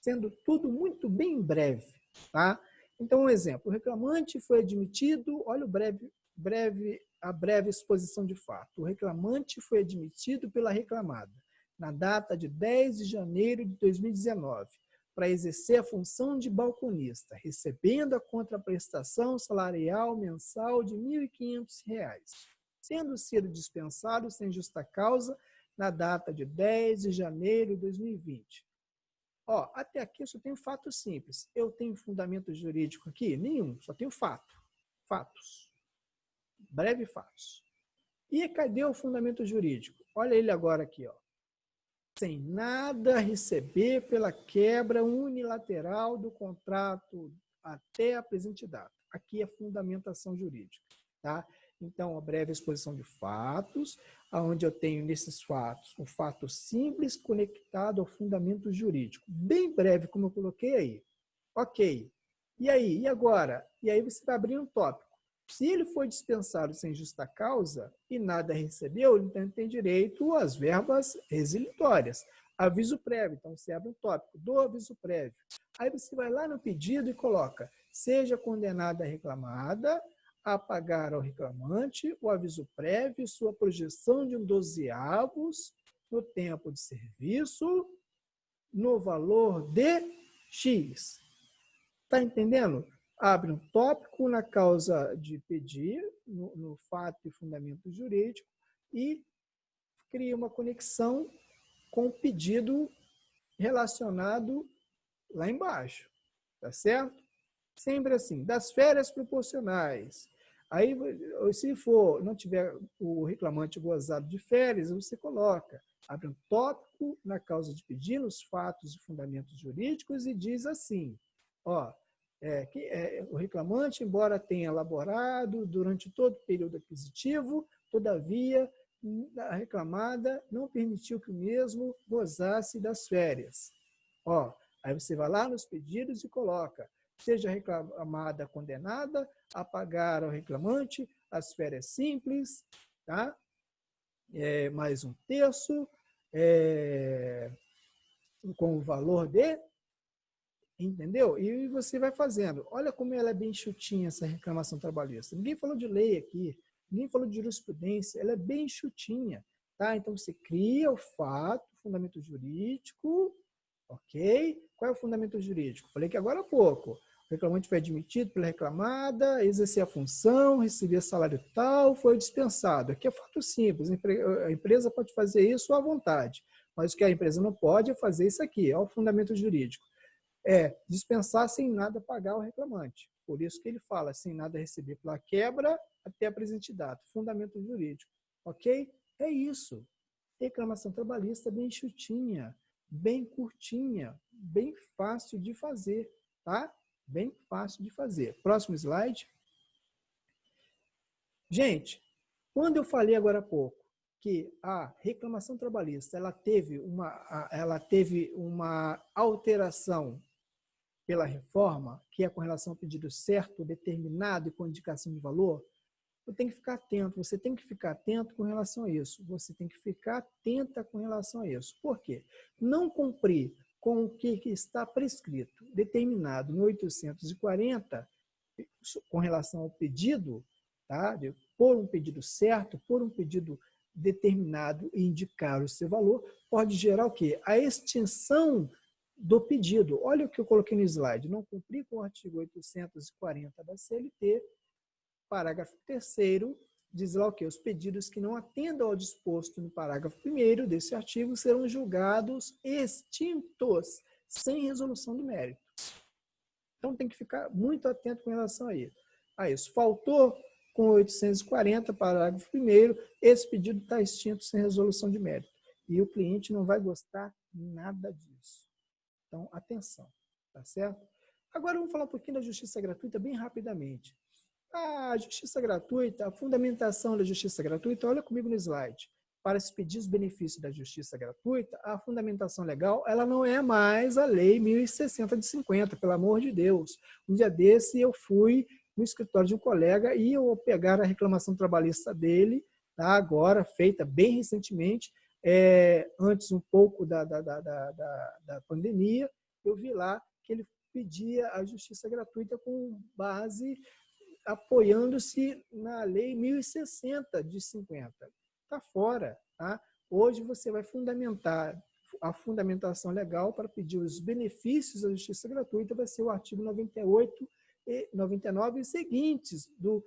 sendo tudo muito bem breve, tá? Então, um exemplo, o reclamante foi admitido, olha a breve exposição de fato. O reclamante foi admitido pela reclamada na data de 10 de janeiro de 2019, para exercer a função de balconista, recebendo a contraprestação salarial mensal de R$ 1.500, sendo sido dispensado sem justa causa na data de 10 de janeiro de 2020. Ó, até aqui eu só tenho fato simples. Eu tenho fundamento jurídico aqui? Nenhum, só tenho fato. Fatos. Breve fatos. E cadê o fundamento jurídico? Olha ele agora aqui, ó. Sem nada receber pela quebra unilateral do contrato até a presente data. Aqui é fundamentação jurídica, tá? Então, a breve exposição de fatos, onde eu tenho nesses fatos um fato simples conectado ao fundamento jurídico. Bem breve, como eu coloquei aí. Ok. E aí? E agora? E aí você vai abrir um tópico. Se ele foi dispensado sem justa causa e nada recebeu, então tem direito às verbas resilitórias. Aviso prévio. Então, você abre um tópico do aviso prévio. Aí você vai lá no pedido e coloca: seja condenada a reclamada a pagar ao reclamante o aviso prévio e sua projeção de 1/12 no tempo de serviço no valor de X. Está entendendo? Abre um tópico na causa de pedir, no fato e fundamento jurídico, e cria uma conexão com o pedido relacionado lá embaixo. Tá certo? Sempre assim, das férias proporcionais. Aí, se não tiver o reclamante gozado de férias, você coloca, abre um tópico na causa de pedido, nos fatos e fundamentos jurídicos e diz assim, ó, o reclamante, embora tenha elaborado durante todo o período aquisitivo, todavia, a reclamada não permitiu que o mesmo gozasse das férias. Ó, aí você vai lá nos pedidos e coloca: seja reclamada condenada a pagar ao reclamante as férias simples, tá? Mais 1/3, com o valor de... Entendeu? E você vai fazendo. Olha como ela é bem chutinha, essa reclamação trabalhista. Ninguém falou de lei aqui, ninguém falou de jurisprudência, ela é bem chutinha, tá? Então, você cria o fato, o fundamento jurídico, ok? Qual é o fundamento jurídico? Falei que agora há pouco. O reclamante foi admitido pela reclamada, exercer a função, receber salário tal, foi dispensado. Aqui é fato simples, a empresa pode fazer isso à vontade, mas o que a empresa não pode é fazer isso aqui, é o fundamento jurídico. Dispensar sem nada pagar ao reclamante. Por isso que ele fala, sem nada receber pela quebra até a presente data. Fundamento jurídico. Ok? É isso. Reclamação trabalhista bem chutinha, bem curtinha, bem fácil de fazer, tá? Bem fácil de fazer. Próximo slide. Gente, quando eu falei agora há pouco que a reclamação trabalhista ela teve uma alteração pela reforma, que é com relação ao pedido certo, determinado e com indicação de valor, eu tenho que ficar atento, você tem que ficar atento com relação a isso, você tem que ficar atenta com relação a isso. Por quê? Não cumprir com o que está prescrito, determinado no 840, com relação ao pedido, tá? De pôr um pedido certo, pôr um pedido determinado e indicar o seu valor, pode gerar o quê? A extinção do pedido. Olha o que eu coloquei no slide. Não cumprir com o artigo 840 da CLT, parágrafo 3º, diz lá o quê? Os pedidos que não atendam ao disposto no parágrafo 1º desse artigo serão julgados extintos, sem resolução do mérito. Então, tem que ficar muito atento com relação a isso. Faltou com 840, parágrafo 1º, esse pedido está extinto sem resolução de mérito. E o cliente não vai gostar nada disso. Então, atenção, tá certo? Agora, vamos falar um pouquinho da justiça gratuita bem rapidamente. A justiça gratuita, a fundamentação da justiça gratuita, olha comigo no slide. Para se pedir os benefícios da justiça gratuita, a fundamentação legal, ela não é mais a Lei 1060 de 50, pelo amor de Deus. Um dia desse eu fui no escritório de um colega e eu pegar a reclamação trabalhista dele, tá, agora, feita bem recentemente, antes um pouco da pandemia, eu vi lá que ele pedia a justiça gratuita com base apoiando-se na Lei 1060 de 50. Está fora. Tá? Hoje você vai fundamentar a fundamentação legal para pedir os benefícios da justiça gratuita, vai ser o artigo 98 e 99 e seguintes do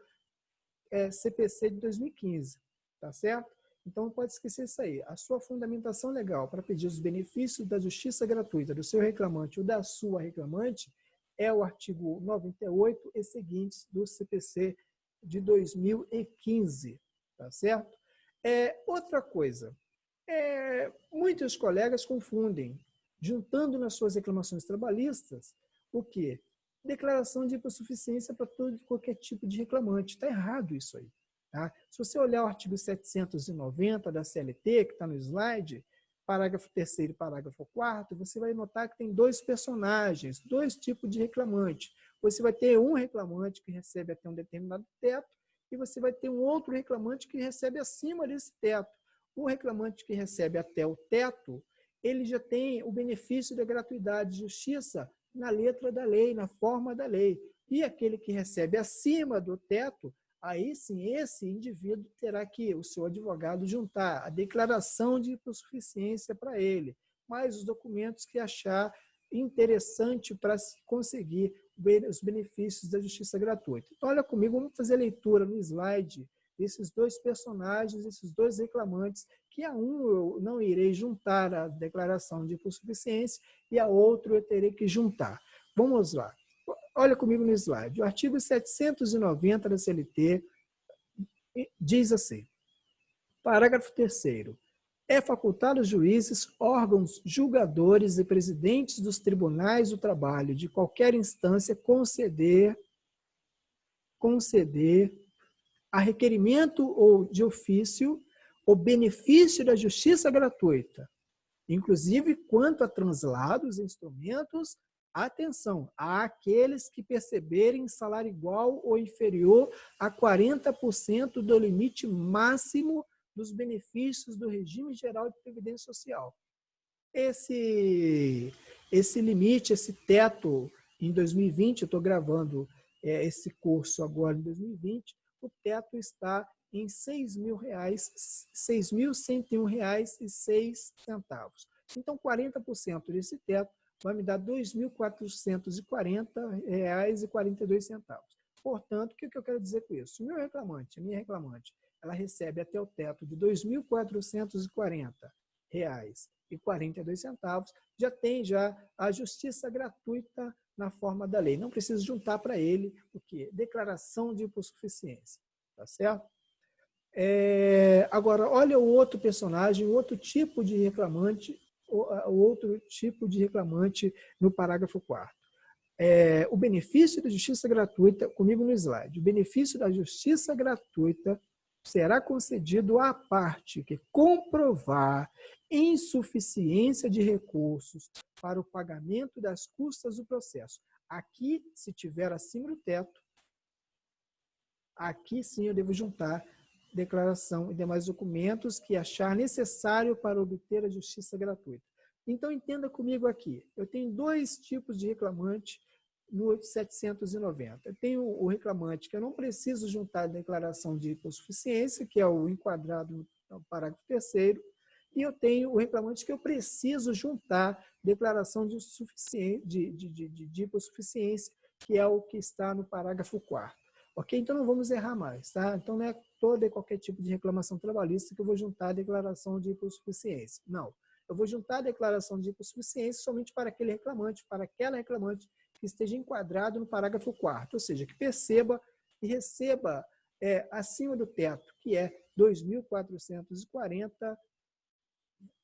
CPC de 2015. Tá certo? Então, não pode esquecer isso aí. A sua fundamentação legal para pedir os benefícios da justiça gratuita do seu reclamante ou da sua reclamante é o artigo 98 e seguintes do CPC de 2015, tá certo? Outra coisa, muitos colegas confundem, juntando nas suas reclamações trabalhistas, o quê? Declaração de hipossuficiência para qualquer tipo de reclamante. Está errado isso aí. Tá? Se você olhar o artigo 790 da CLT, que está no slide, parágrafo 3º e parágrafo 4º, você vai notar que tem dois personagens, dois tipos de reclamante. Você vai ter um reclamante que recebe até um determinado teto e você vai ter um outro reclamante que recebe acima desse teto. O reclamante que recebe até o teto, ele já tem o benefício da gratuidade de justiça na letra da lei, na forma da lei. E aquele que recebe acima do teto, aí sim, esse indivíduo terá que o seu advogado juntar a declaração de hipossuficiência para ele, mais os documentos que achar interessante para se conseguir os benefícios da justiça gratuita. Então, olha comigo, vamos fazer a leitura no slide desses dois personagens, esses dois reclamantes, que a um eu não irei juntar a declaração de hipossuficiência e a outro eu terei que juntar. Vamos lá. Olha comigo no slide. O artigo 790 da CLT diz assim, parágrafo 3º, é facultado aos juízes, órgãos julgadores e presidentes dos tribunais do trabalho de qualquer instância conceder a requerimento ou de ofício o benefício da justiça gratuita, inclusive quanto a translados e instrumentos. Atenção, àqueles que perceberem salário igual ou inferior a 40% do limite máximo dos benefícios do regime geral de previdência social. Esse limite, esse teto, em 2020, eu estou gravando esse curso agora em 2020, o teto está em R$ 6.101,06. Então, 40% desse teto vai me dar R$ 2.440,42. Portanto, o que eu quero dizer com isso? O meu reclamante, a minha reclamante, ela recebe até o teto de R$ 2.440,42, já tem a justiça gratuita na forma da lei. Não precisa juntar para ele o quê? Declaração de hipossuficiência. Tá certo? Agora, olha o outro personagem, o outro tipo de reclamante, no parágrafo 4º. O benefício da justiça gratuita, comigo no slide, o benefício da justiça gratuita será concedido à parte que comprovar insuficiência de recursos para o pagamento das custas do processo. Aqui, se tiver acima do teto, aqui sim eu devo juntar declaração e demais documentos que achar necessário para obter a justiça gratuita. Então, entenda comigo aqui. Eu tenho dois tipos de reclamante no 790. Eu tenho o reclamante que eu não preciso juntar a declaração de hipossuficiência, que é o enquadrado no parágrafo 3º, e eu tenho o reclamante que eu preciso juntar declaração de hipossuficiência, que é o que está no parágrafo 4º. Ok? Então não vamos errar mais, tá? Então não é toda e qualquer tipo de reclamação trabalhista que eu vou juntar a declaração de hipossuficiência. Não. Eu vou juntar a declaração de hipossuficiência somente para aquele reclamante, para aquela reclamante que esteja enquadrado no parágrafo 4º, ou seja, que perceba e receba acima do teto, que é R$ 2.440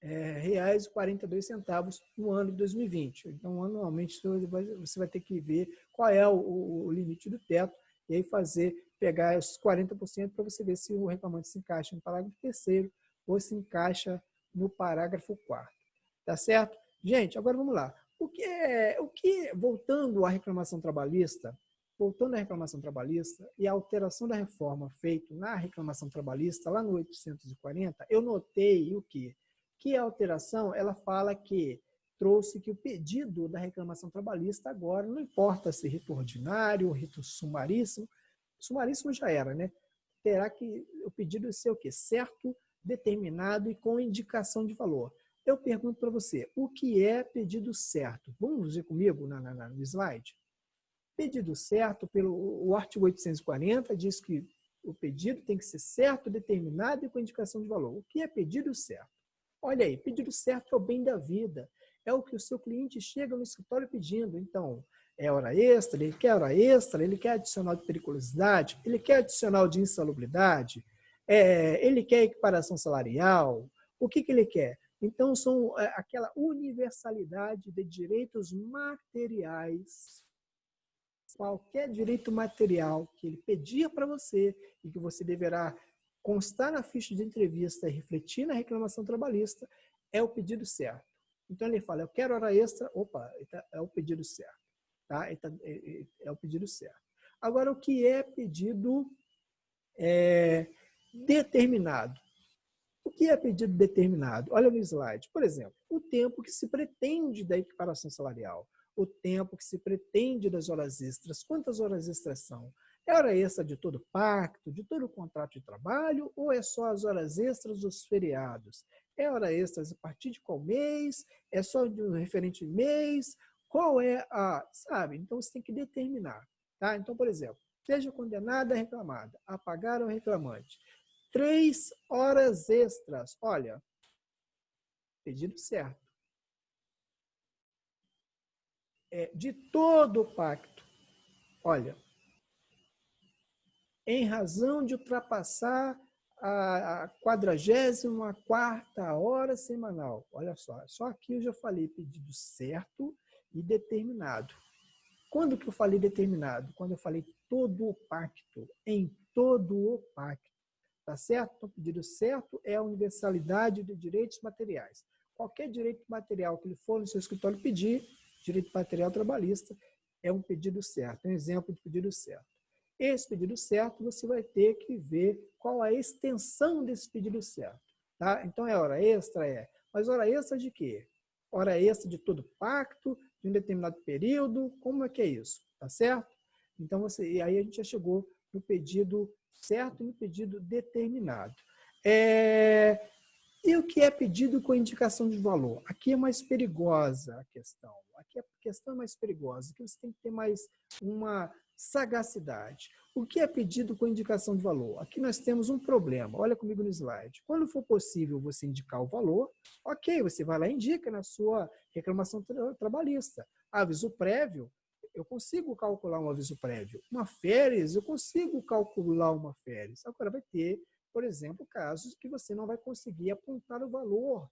reais e 42 centavos no ano de 2020. Então, anualmente, você vai ter que ver qual é o limite do teto e aí pegar esses 40% para você ver se o reclamante se encaixa no parágrafo 3º ou se encaixa no parágrafo 4º. Tá certo? Gente, agora vamos lá. Voltando à reclamação trabalhista e a alteração da reforma feita na reclamação trabalhista, lá no 840, eu notei o quê? Que a alteração, ela fala que trouxe que o pedido da reclamação trabalhista agora, não importa se rito ordinário ou rito sumaríssimo já era, né? Terá que o pedido ser o quê? Certo, determinado e com indicação de valor. Eu pergunto para você, o que é pedido certo? Vamos ver comigo no slide? Pedido certo, o artigo 840 diz que o pedido tem que ser certo, determinado e com indicação de valor. O que é pedido certo? Olha aí, pedido certo é o bem da vida. É o que o seu cliente chega no escritório pedindo. Então, é hora extra, ele quer adicional de periculosidade, ele quer adicional de insalubridade, ele quer equiparação salarial, o que ele quer? Então, são aquela universalidade de direitos materiais. Qualquer direito material que ele pedia para você e que você deverá constar na ficha de entrevista e refletir na reclamação trabalhista, é o pedido certo. Então, ele fala, eu quero hora extra, é o pedido certo. Tá? É o pedido certo. Agora, o que é pedido determinado? O que é pedido determinado? Olha no slide. Por exemplo, o tempo que se pretende da equiparação salarial, o tempo que se pretende das horas extras. Quantas horas extras são? É hora extra de todo pacto, de todo contrato de trabalho, ou é só as horas extras dos feriados? É hora extras a partir de qual mês? É só de um referente mês? Qual é sabe? Então, você tem que determinar. Tá? Então, por exemplo, seja condenada a reclamada, a pagar ao reclamante 3 horas extras. Olha, pedido certo. De todo o pacto. Olha, em razão de ultrapassar a 44ª hora semanal. Olha só aqui eu já falei pedido certo e determinado. Quando que eu falei determinado? Quando eu falei todo o pacto, em todo o pacto. Tá certo? Então, o pedido certo é a universalidade de direitos materiais. Qualquer direito material que ele for no seu escritório pedir, direito material trabalhista, é um pedido certo, é um exemplo de pedido certo. Esse pedido certo, você vai ter que ver qual a extensão desse pedido certo. Tá? Então, é hora extra? Mas hora extra de quê? Hora extra de todo pacto, de um determinado período, como é que é isso? Tá certo? Então, e aí a gente já chegou no pedido certo e no pedido determinado. E o que é pedido com indicação de valor? Aqui é mais perigosa a questão. Aqui a questão é mais perigosa, que você tem que ter mais uma sagacidade. O que é pedido com indicação de valor? Aqui nós temos um problema. Olha comigo no slide. Quando for possível você indicar o valor, ok, você vai lá e indica na sua reclamação trabalhista. Aviso prévio, eu consigo calcular um aviso prévio. Uma férias, eu consigo calcular uma férias. Agora vai ter, por exemplo, casos que você não vai conseguir apontar o valor,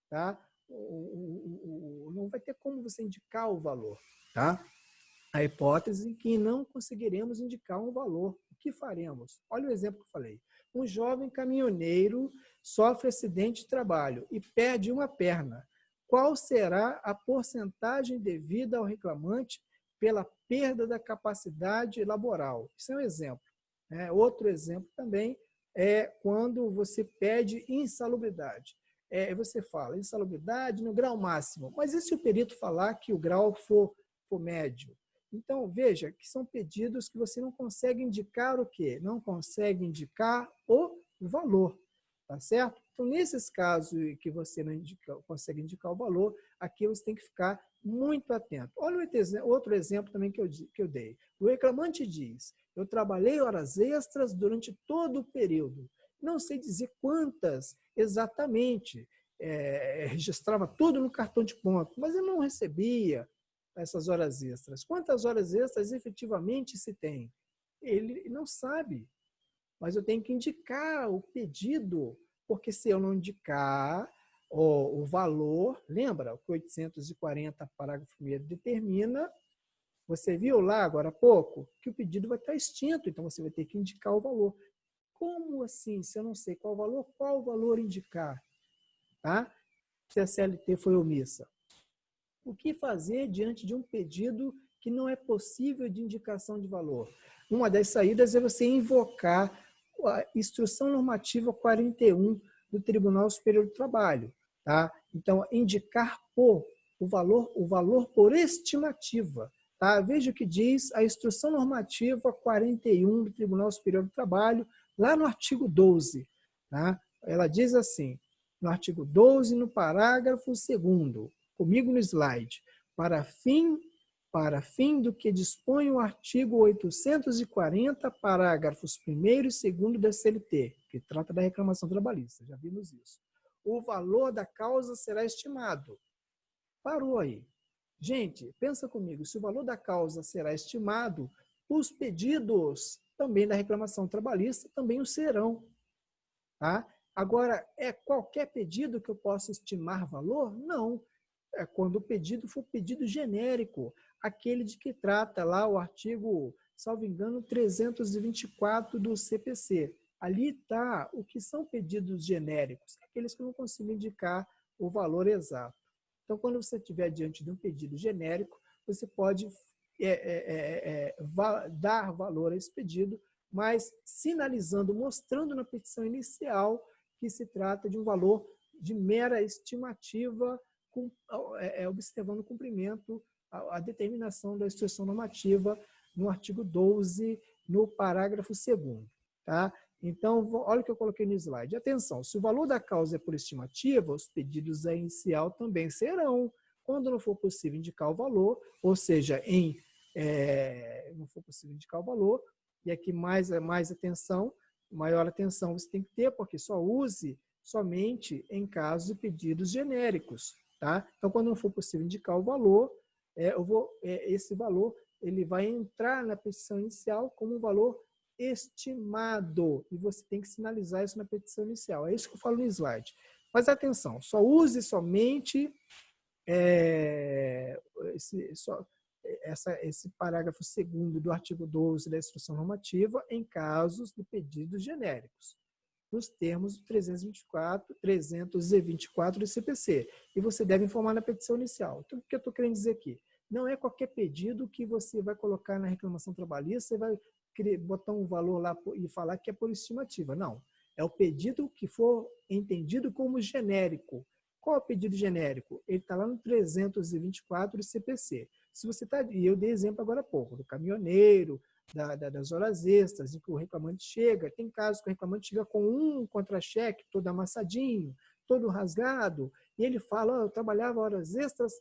tá? Não vai ter como você indicar o valor, tá? A hipótese em que não conseguiremos indicar um valor. O que faremos? Olha o exemplo que eu falei. Um jovem caminhoneiro sofre acidente de trabalho e perde uma perna. Qual será a porcentagem devida ao reclamante pela perda da capacidade laboral? Isso é um exemplo. Outro exemplo também é quando você pede insalubridade. Você fala insalubridade no grau máximo, mas e se o perito falar que o grau for médio? Então, veja que são pedidos que você não consegue indicar o quê? Não consegue indicar o valor. tá certo? Então, nesses casos que você não consegue indicar o valor, aqui você tem que ficar muito atento. Olha outro exemplo também que eu dei. O reclamante diz, eu trabalhei horas extras durante todo o período. Não sei dizer quantas exatamente, registrava tudo no cartão de ponto, mas eu não recebia essas horas extras. Quantas horas extras efetivamente se tem? Ele não sabe, mas eu tenho que indicar o pedido, porque se eu não indicar o valor, lembra o que 840, parágrafo 1º determina, você viu lá agora há pouco, que o pedido vai estar extinto, então você vai ter que indicar o valor. Como assim? Se eu não sei qual o valor indicar? Tá? Se a CLT foi omissa. O que fazer diante de um pedido que não é possível de indicação de valor? Uma das saídas é você invocar a Instrução Normativa 41 do Tribunal Superior do Trabalho. Tá? Então, indicar o valor por estimativa. Tá? Veja o que diz a Instrução Normativa 41 do Tribunal Superior do Trabalho, lá no artigo 12. Tá? Ela diz assim, no artigo 12, no parágrafo 2º, comigo no slide, para fim do que dispõe o artigo 840, parágrafos 1º e 2º da CLT, que trata da reclamação trabalhista, já vimos isso. O valor da causa será estimado. Parou aí. Gente, pensa comigo, se o valor da causa será estimado, os pedidos também da reclamação trabalhista também o serão. Tá? Agora, é qualquer pedido que eu possa estimar valor? Não. É quando o pedido for pedido genérico, aquele de que trata lá o artigo, salvo engano, 324 do CPC. Ali está o que são pedidos genéricos, aqueles que não consigo indicar o valor exato. Então, quando você estiver diante de um pedido genérico, você pode dar valor a esse pedido, mas sinalizando, mostrando na petição inicial que se trata de um valor de mera estimativa, observando o cumprimento, a determinação da instrução normativa no artigo 12, no parágrafo 2º. Tá? Então, olha o que eu coloquei no slide. Atenção, se o valor da causa é por estimativa, os pedidos a inicial também serão. Quando não for possível indicar o valor, ou seja, não for possível indicar o valor, e aqui mais atenção, maior atenção você tem que ter, porque só use somente em casos de pedidos genéricos. Tá? Então, quando não for possível indicar o valor, esse valor ele vai entrar na petição inicial como um valor estimado, e você tem que sinalizar isso na petição inicial. É isso que eu falo no slide. Mas atenção, só use somente esse parágrafo 2º do artigo 12 da Instrução Normativa em casos de pedidos genéricos, nos termos do 324 do CPC. E você deve informar na petição inicial. Então, o que eu estou querendo dizer aqui? Não é qualquer pedido que você vai colocar na reclamação trabalhista, você vai botar um valor lá e falar que é por estimativa. Não. É o pedido que for entendido como genérico. Qual é o pedido genérico? Ele está lá no 324 do CPC. Se você está, e eu dei exemplo agora há pouco, do caminhoneiro, das horas extras, em que o reclamante chega, tem casos que o reclamante chega com um contra-cheque todo amassadinho, todo rasgado, e ele fala, eu trabalhava horas extras,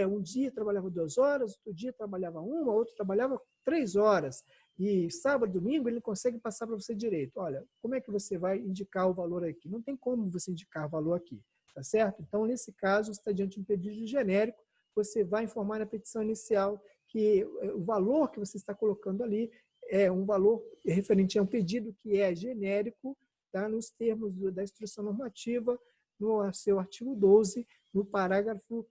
um dia trabalhava 2 horas, outro dia trabalhava 1, outro trabalhava 3 horas, e sábado, domingo, ele consegue passar para você direito. Olha, como é que você vai indicar o valor aqui? Não tem como você indicar valor aqui, tá certo? Então, nesse caso, você está diante de um pedido genérico, você vai informar na petição inicial que o valor que você está colocando ali é um valor referente a um pedido que é genérico, tá? Nos termos da instrução normativa, no seu artigo 12, no parágrafo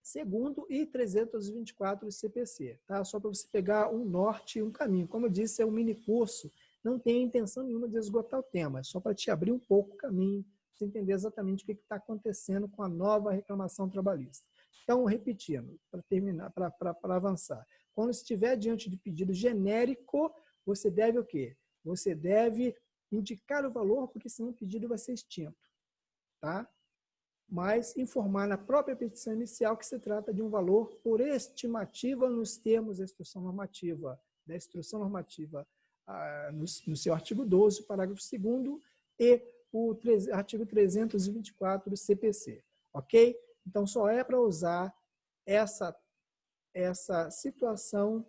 2º e 324 do CPC. Tá? Só para você pegar um norte e um caminho. Como eu disse, é um mini curso, não tem intenção nenhuma de esgotar o tema, é só para te abrir um pouco o caminho, para você entender exatamente o que está acontecendo com a nova reclamação trabalhista. Então, repetindo, para terminar, para avançar. Quando estiver diante de pedido genérico, você deve o quê? Você deve indicar o valor, porque senão o pedido vai ser extinto. Tá? Mas informar na própria petição inicial que se trata de um valor por estimativa nos termos da instrução normativa, no seu artigo 12, parágrafo 2º, e artigo 324 do CPC, ok? Então, só é para usar essa situação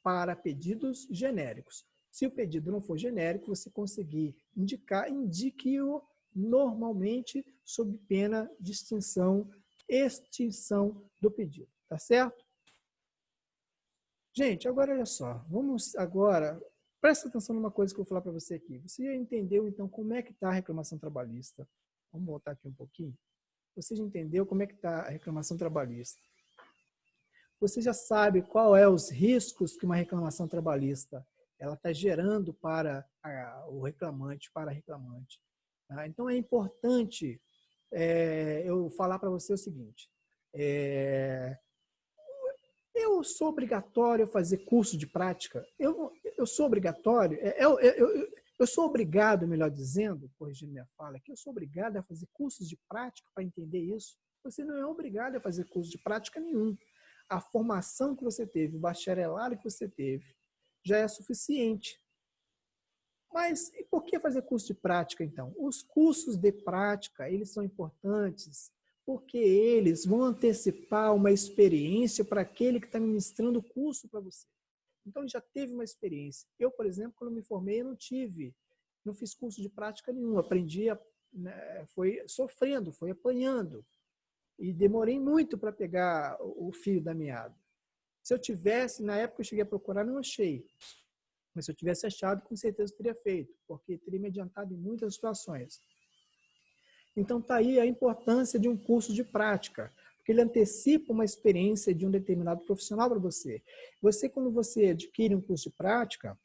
para pedidos genéricos. Se o pedido não for genérico, você conseguir indicar, indique-o normalmente sob pena de extinção do pedido, tá certo? Gente, agora olha só, vamos agora, presta atenção numa coisa que eu vou falar para você aqui. Você já entendeu, então, como é que está a reclamação trabalhista? Vamos voltar aqui um pouquinho. Você já entendeu como é que está a reclamação trabalhista? Você já sabe qual é os riscos que uma reclamação trabalhista ela está gerando para o reclamante, para a reclamante. Tá? Então, é importante eu falar para você o seguinte, eu sou obrigatório a fazer curso de prática? Eu sou obrigatório? Eu sou obrigado, melhor dizendo, corrigindo minha fala aqui, eu sou obrigado a fazer cursos de prática para entender isso? Você não é obrigado a fazer curso de prática nenhum. A formação que você teve, o bacharelado que você teve, já é suficiente. Mas e por que fazer curso de prática, então? Os cursos de prática, eles são importantes porque eles vão antecipar uma experiência para aquele que está ministrando o curso para você. Então, ele já teve uma experiência. Eu, por exemplo, quando me formei, eu não fiz curso de prática nenhum. Aprendi, foi sofrendo, foi apanhando. E demorei muito para pegar o fio da meada. Se eu tivesse, na época eu cheguei a procurar, não achei. Mas se eu tivesse achado, com certeza eu teria feito, porque teria me adiantado em muitas situações. Então, está aí a importância de um curso de prática, porque ele antecipa uma experiência de um determinado profissional para você. Quando você adquire um curso de prática,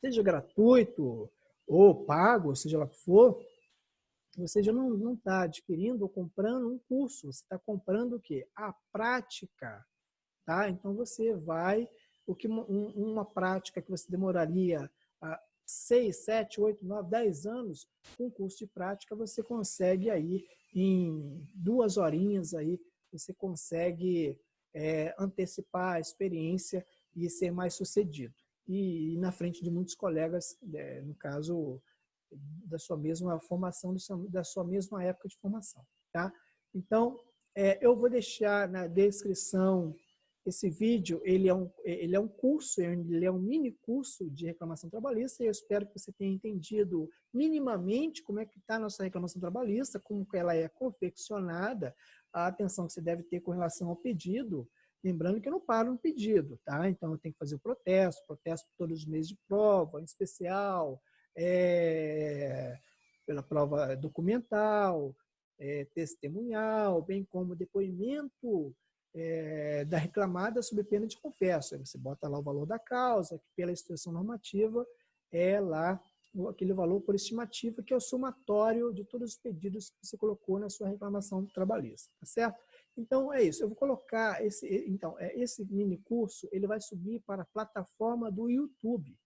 seja gratuito ou pago, seja lá o que for, você já não está adquirindo ou comprando um curso, você está comprando o quê? A prática. Tá? Então, você vai, uma prática que você demoraria 6, 7, 8, 9, 10 anos, com curso de prática, você consegue aí, em 2 horinhas, aí, você consegue antecipar a experiência e ser mais sucedido. E na frente de muitos colegas, no caso, da sua mesma formação, da sua mesma época de formação. Tá? Então, eu vou deixar na descrição esse vídeo. Ele é um curso, ele é um mini curso de reclamação trabalhista, e eu espero que você tenha entendido minimamente como é que está a nossa reclamação trabalhista, como que ela é confeccionada, a atenção que você deve ter com relação ao pedido. Lembrando que eu não paro no pedido, tá? Então, eu tenho que fazer o protesto todos os meses de prova, em especial, pela prova documental, testemunhal, bem como depoimento da reclamada sob pena de confesso. Aí você bota lá o valor da causa, que pela instituição normativa é lá aquele valor por estimativa, que é o somatório de todos os pedidos que você colocou na sua reclamação trabalhista, tá certo? Então, é isso. Eu vou colocar esse mini curso, ele vai subir para a plataforma do YouTube,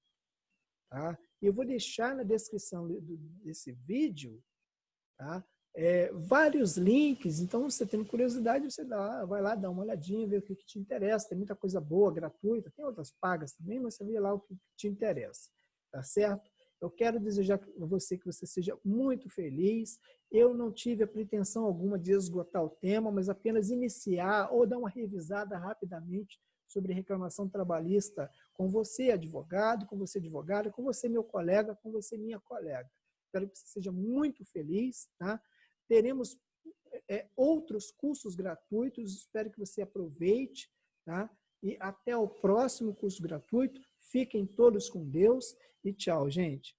tá? E eu vou deixar na descrição desse vídeo, tá? Vários links. Então, você tendo curiosidade, você vai lá, dá uma olhadinha, vê o que te interessa. Tem muita coisa boa, gratuita, tem outras pagas também, mas você vê lá o que te interessa, tá certo? Eu quero desejar a você que você seja muito feliz. Eu não tive a pretensão alguma de esgotar o tema, mas apenas iniciar ou dar uma revisada rapidamente sobre reclamação trabalhista com você, advogado, com você, advogada, com você, meu colega, com você, minha colega. Espero que você seja muito feliz, tá? Teremos outros cursos gratuitos, espero que você aproveite, tá? E até o próximo curso gratuito. Fiquem todos com Deus e tchau, gente.